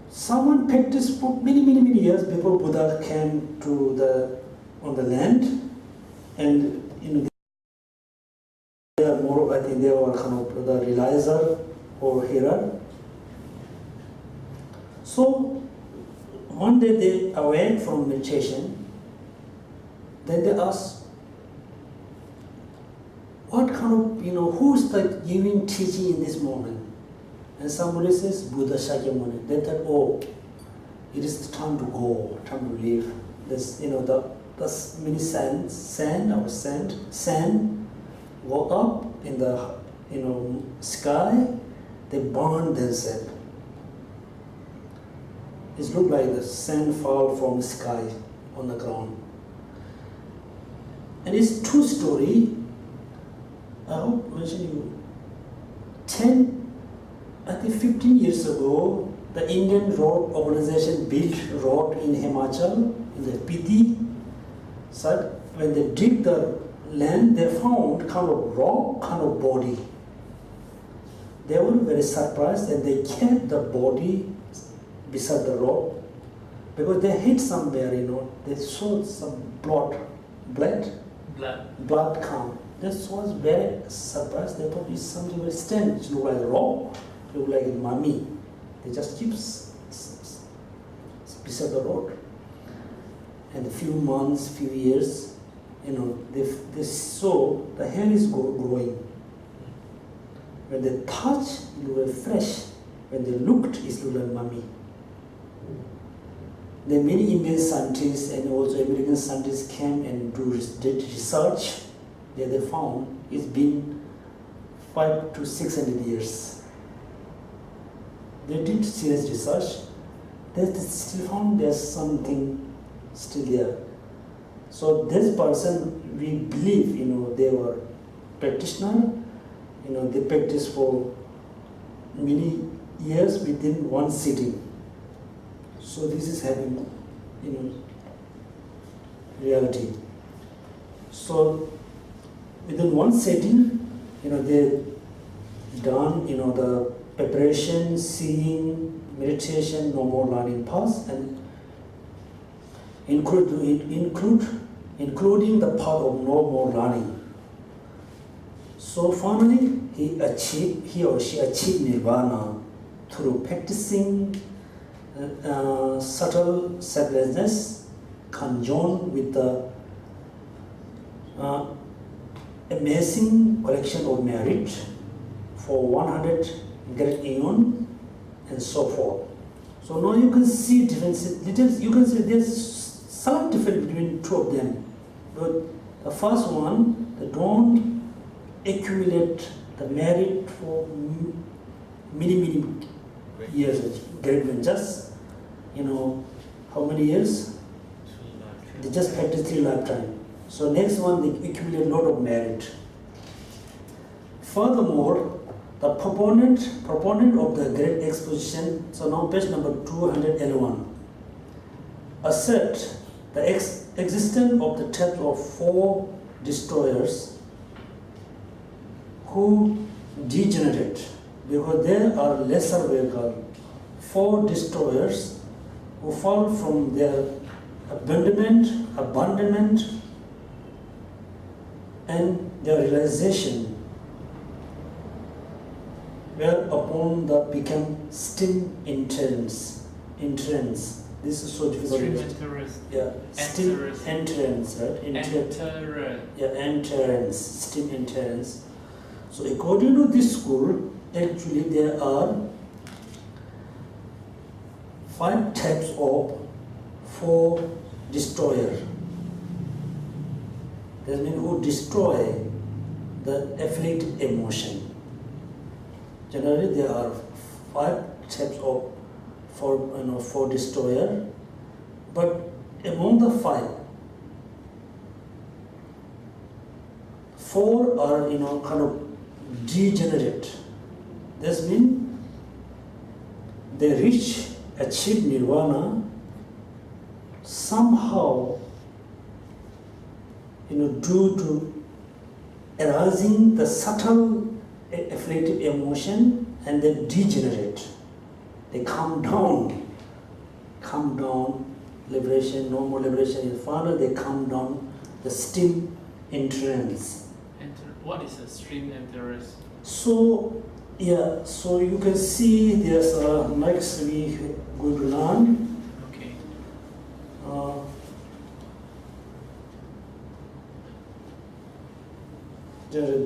someone practiced for many years before Buddha came to on the land, and they are more, I think they were kind of the realizer or hearer. So one day they awake from meditation, then they ask, what kind of, who's giving teaching in this moment? And somebody says, Buddha Shakyamuni. They thought, it is the time to go, time to leave. This, the many sand go up in the, sky, they burn themselves. It looks like the sand fall from the sky on the ground. And it's true story. I hope I mention you. 15 years ago, the Indian Road Organization built road in Himachal, in the Piti. So when they dig the land, they found kind of rock, kind of body. They were very surprised and they kept the body beside the rock because they hit somewhere, they saw some blood come. This was very surprised. They thought it's something very strange. It looked like a rock, it looked like a mummy. They just keep beside the road. And a few months, few years, they saw the hair is growing. When they touch, it looked like fresh. When they looked, it looked like mummy. Then many Indian scientists and also American scientists came and did research. That they found it's been 500 to 600 years. They did serious research. They still found there's something still there. So this person, we believe, they were practitioner. They practiced for many years within one sitting. So this is having, reality. So within one setting, they done, the preparation, seeing, meditation, no more learning paths, and including the part of no more learning. So finally, he or she achieved nirvana through practicing subtle selflessness, conjoined with the amazing collection of merit for 100 great aeon and so forth. So now you can see differences. You can see there's some difference between two of them. But the first one, they don't accumulate the merit for many years. Great men just how many years? They just practice 3 lifetime. So next one, they accumulate a lot of merit. Furthermore, the proponent of the Great Exposition, so now page number 211, assert the existence of the types of 4 destroyers who degenerate, because there are lesser vehicle, 4 destroyers who fall from their abandonment and their realization, whereupon they become steam entrance. This is so difficult. Stream enterers. Yeah, steam Enterers. entrance, right? Enterer. Yeah, entrance, steam entrance. So according to this school, actually there are 5 types of 4 destroyer. That means who destroy the afflicted emotion. Generally, there are 5 types of 4 destroyer, but among the 5, 4 are kind of degenerate. This means they achieve nirvana somehow, due to arousing the subtle afflictive emotion, and they degenerate. They come down, liberation, no more liberation is further, they come down the steam entrance. What is a stream enterers? So you can see there's a next we going to learn. Okay.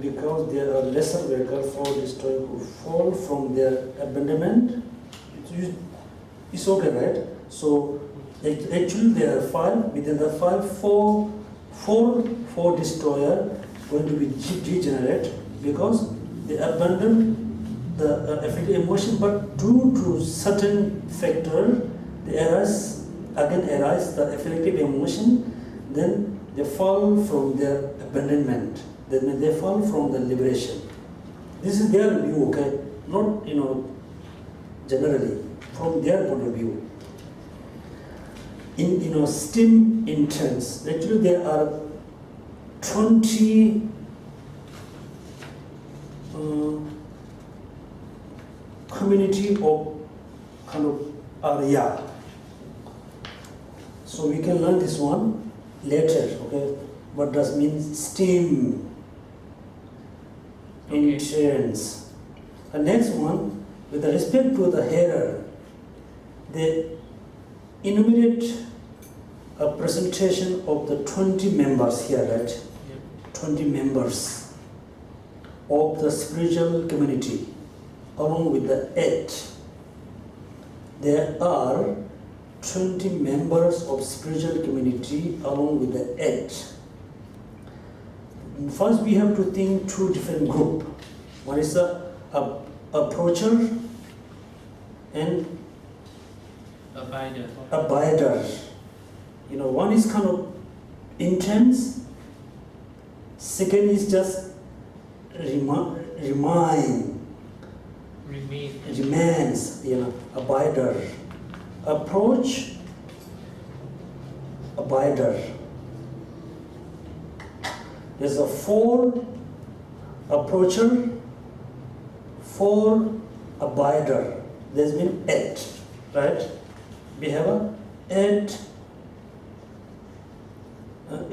Because there are lesser vehicles for destroyer who fall from their abandonment. It's okay, right? So actually there are 5. Within the 5, 4 destroyer going to be degenerate because they abandon the afflictive emotion, but due to certain factor, they arise the afflictive emotion, then they fall from their abandonment. Then they fall from the liberation. This is their view, okay? Not generally, from their point of view. In steam entrance, actually there are 20 community of kind of area. So we can learn this one later, okay? What does mean steam entrance? The next one, with respect to the hearer, they enumerate a presentation of the 20 members here, right? Yep. 20 members of the spiritual community, along with the 8. There are 20 members of spiritual community along with the 8. First, we have to think 2 different groups. One is the approacher and abider. One is kind of intense. Second is just remains, abider. Approach, abider. There's a 4 approacher, 4 abider. There's been 8, right? We have a 8,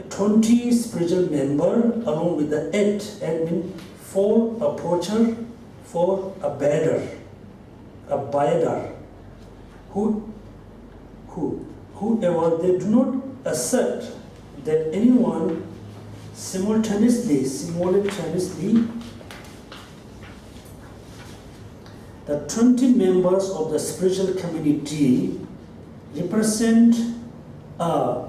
20 spiritual member along with the 8. 8 means 4 approacher, 4 abider. Whoever they do not assert that anyone simultaneously, the 20 members of the spiritual community represent a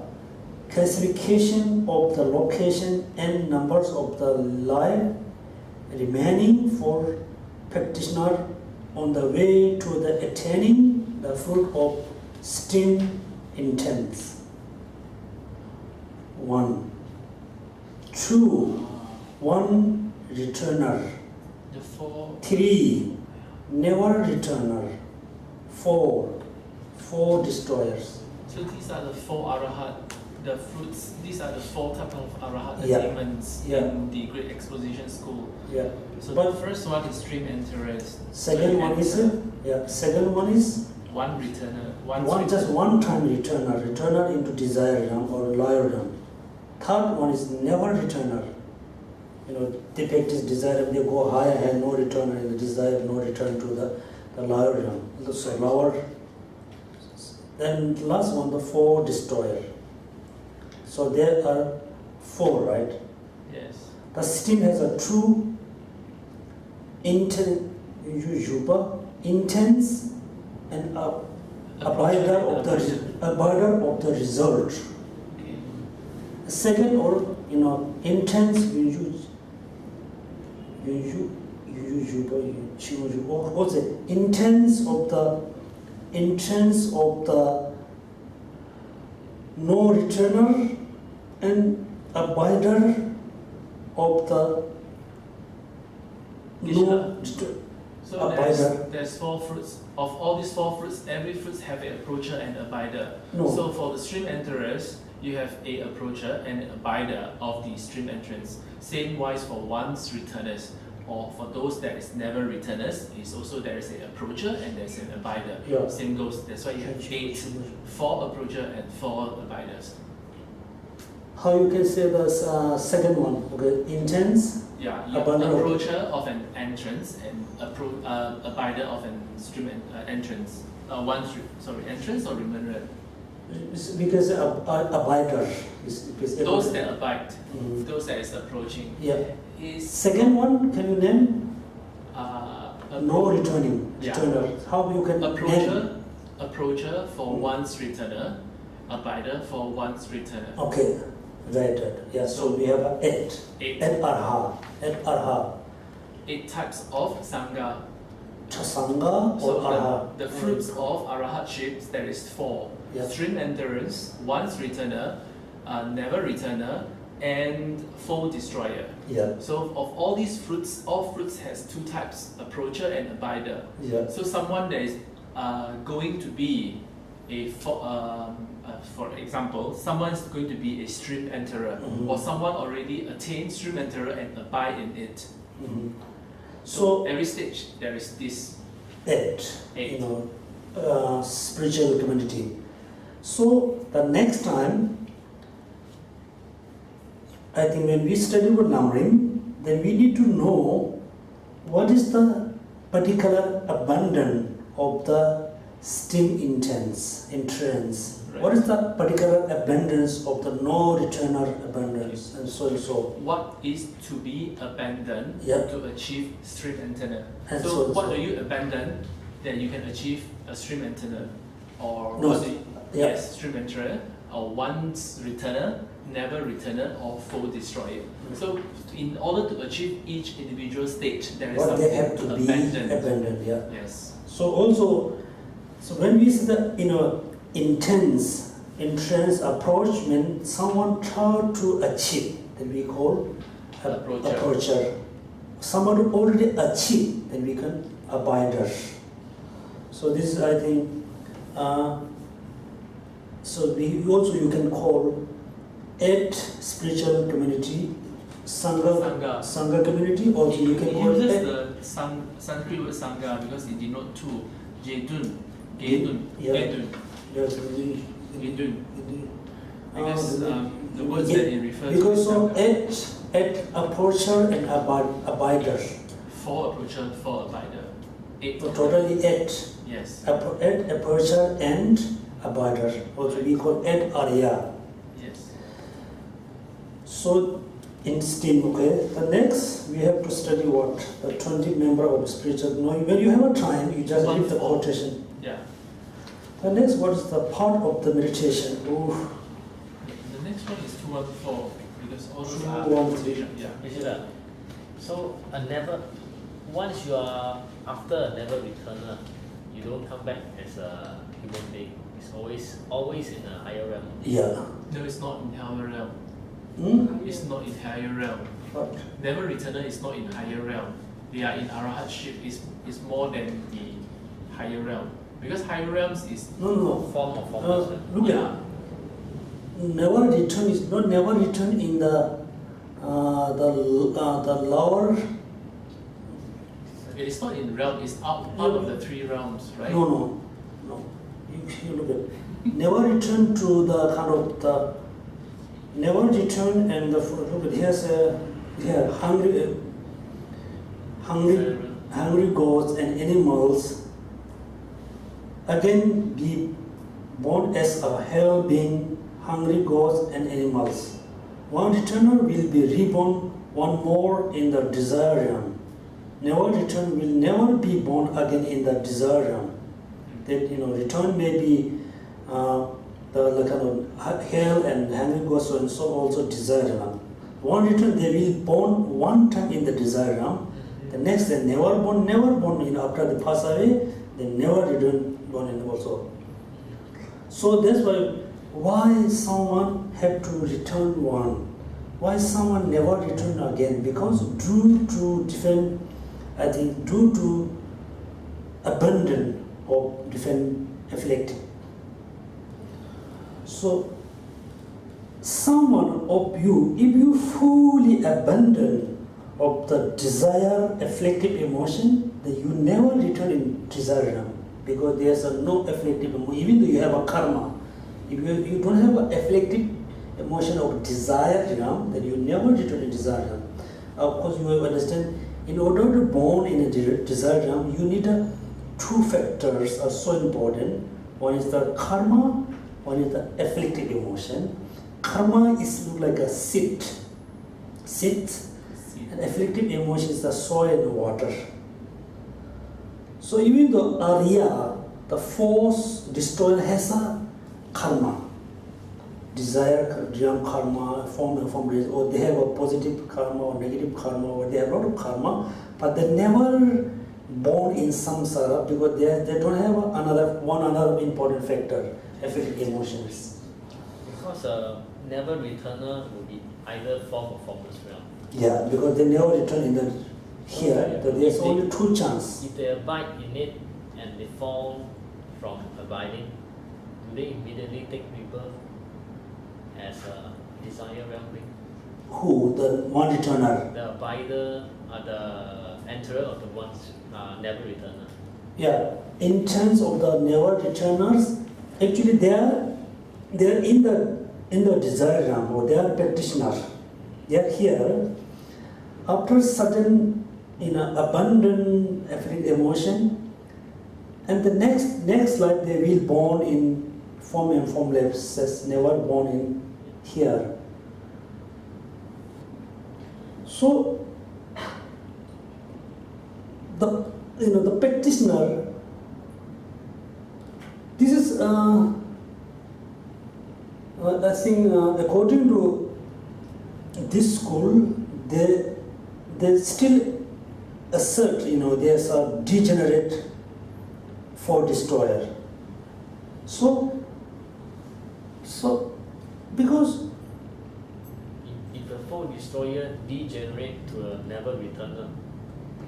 classification of the location and numbers of the life remaining for practitioner on the way to the attaining the fruit of stream intense. 1. 2. 1 returner. The 4. 3. Never returner. 4. 4 destroyers. So these are the 4 arahat, the fruits. These are the 4 type of arahat Yeah. attainments Yeah. in the Great Exposition School. Yeah. So But the first one is stream enterers. second one is second one is one returner. just one time returner into desire realm or lower realm. Third one is never returner. They practice desire and they go higher and no returner in the desire, no return to the lower realm. So lower. Then the last one, the 4 destroyer. So there are 4, right? Yes. The stream has a true intense and abider of the result. Okay. Second, or intense what's it? Intense of the no returner and abider of the no So abider. there's 4 fruits. Of all these 4 fruits, every fruit have an approacher and abider. No. So for the stream enterers, you have a approacher and an abider of the stream entrance. Same wise for one's returners, or for those that is never returners, is also there is an approacher and there's an abider. Yeah. Same goes. That's why you have 8, 4 approacher and 4 abiders. How you can say the second one? Okay, intense. Yeah, you have Abider. approacher of an entrance and abider of an stream entrance. Entrance or remunerate. Because abider is Those that abide, Mhm. those that is approaching. Yeah. Is Second one, can you name? No returning. Yeah. Returner. How you can name? approacher for one's returner, abider for one's returner. Okay, right. Yeah. So we have 8. 8 8 arha. 8 types of sangha. Sangha So or arha. the fruits of arahatship, there is 4. Yeah. Stream enterers, one's returner, never returner, and foe destroyer. Yeah. So of all these fruits, all fruits has 2 types, approacher and abider. Yeah. So someone that is going to be for example, someone is going to be a stream enterer, Mhm. or someone already attained stream enterer and abide in it. Mhm. So So every stage there is this 8. 8. Spiritual community. So the next time, I think when we study about numbering, then we need to know what is the particular abundance of the stream entrance. Right. What is the particular abundance of the no returner abundance, and so and so. What is to be abandoned Yeah. to achieve stream antenna? And So so- what so. do you abandon that you can achieve a stream antenna? Or No, what do you, yeah. yes, stream antenna, or one's returner, never returner, or foe destroyer. So in order to achieve each individual stage, there is What something they have to be abandon. abandoned, yeah. Yes. So also, so when we see the intense entrance approach, means someone try to achieve, that we call Approacher. approacher. Someone already achieved, then we can abider. So this is, I think, so we also you can call it spiritual community, Sangha. Sangha community, or you can It call uses it. the Sanskrit word sangha because it denotes 2. Jedun, Gedun, Yeah. Gedun, Yes, Gedun. Because the words yeah, that it refers because to of sangha. it approacher and abider. 4 approacher, 4 abider. 8 So totally 8. Yes. It approacher and abider. Also we call it area. Yes. So in STEAM, okay. The next we have to study what? The 20 member of spiritual. No, when you have a time, you just read the 1-4. quotation. Yeah. The next, what is the part of the meditation? Ooh. The next one is 2-1-4 because all those are 2-1-3. meditation. Yeah. Is it that? So a never, once you are after a never returner, you don't come back as a human being. It's always in a higher realm. Yeah. No, it's not in higher realm. It's not in higher realm. But Never returner is not in higher realm. They are in arahatship. Is more than the higher realm. Because higher realms is no. Form of formless. Look yeah. at never return is not never return in the lower. It is not in realm. It's out of the three realms, right? No. You look at never return to the kind of the never return and the look at here hungry goats and animals again be born as a hell being, hungry goats and animals. One returner will be reborn one more in the desire realm. Never return will never be born again in the desire realm. That return may be the kind of hell and hungry goats and so also desire realm. One return they will born one time in the desire realm. The next they never born. After they pass away, they never return born and also. So that's why someone have to return one. Why someone never return again? Because due to abandon of different afflicting. So someone of you, if you fully abandon of the desire, afflictive emotion, then you never return in desire realm, because there's no afflictive emotion. Even though you have a karma, if you don't have an afflictive emotion of desire realm, then you never return in desire realm. Of course, you have understand. In order to born in a desire realm, you need two factors are so important. One is the karma, one is the afflictive emotion. Karma is look like a seed, and afflictive emotion is the soil and water. So even though Arya, the force destroyer, has a karma, desire, dream karma, form, or they have a positive karma or negative karma, or they have a lot of karma, but they never born in samsara because they don't have another important factor, affecting emotions. Because never returner will be either form or formless realm. Yeah, because they never return in the here. So there's only two chances. If they abide in it and they fall from abiding, do they immediately take rebirth as a desire realm being? Who? The one returner. The abider, the enterer, or the ones never returner. Yeah, in terms of the never returners, actually they are in the desire realm, or they are practitioner. They are here after certain abundant affecting emotion, and the next life they will born in form and formless, as never born in here. So the practitioner, this is I think according to this school, they still assert there's a degenerate for destroyer. So because if the foe destroyer degenerate to a never returner,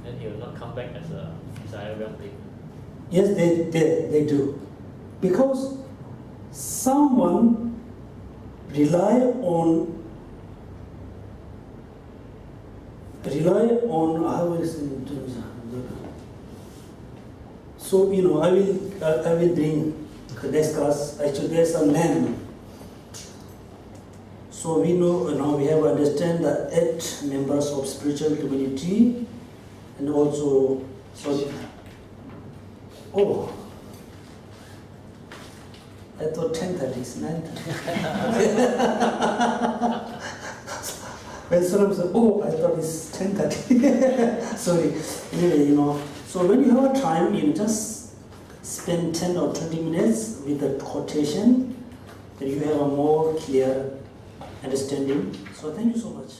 then he will not come back as a desire realm being. yes, they do, because someone rely on how is it in terms of, so I will bring the next class. Actually, there's a name. So we know now we have understand the 8 members of spiritual community, and also I thought 10:30 is 9:30. When Salam said, I thought it's 10:30. Sorry. Anyway, so when you have a time, you just spend 10 or 20 minutes with the quotation, then you have a more clear understanding. So thank you so much.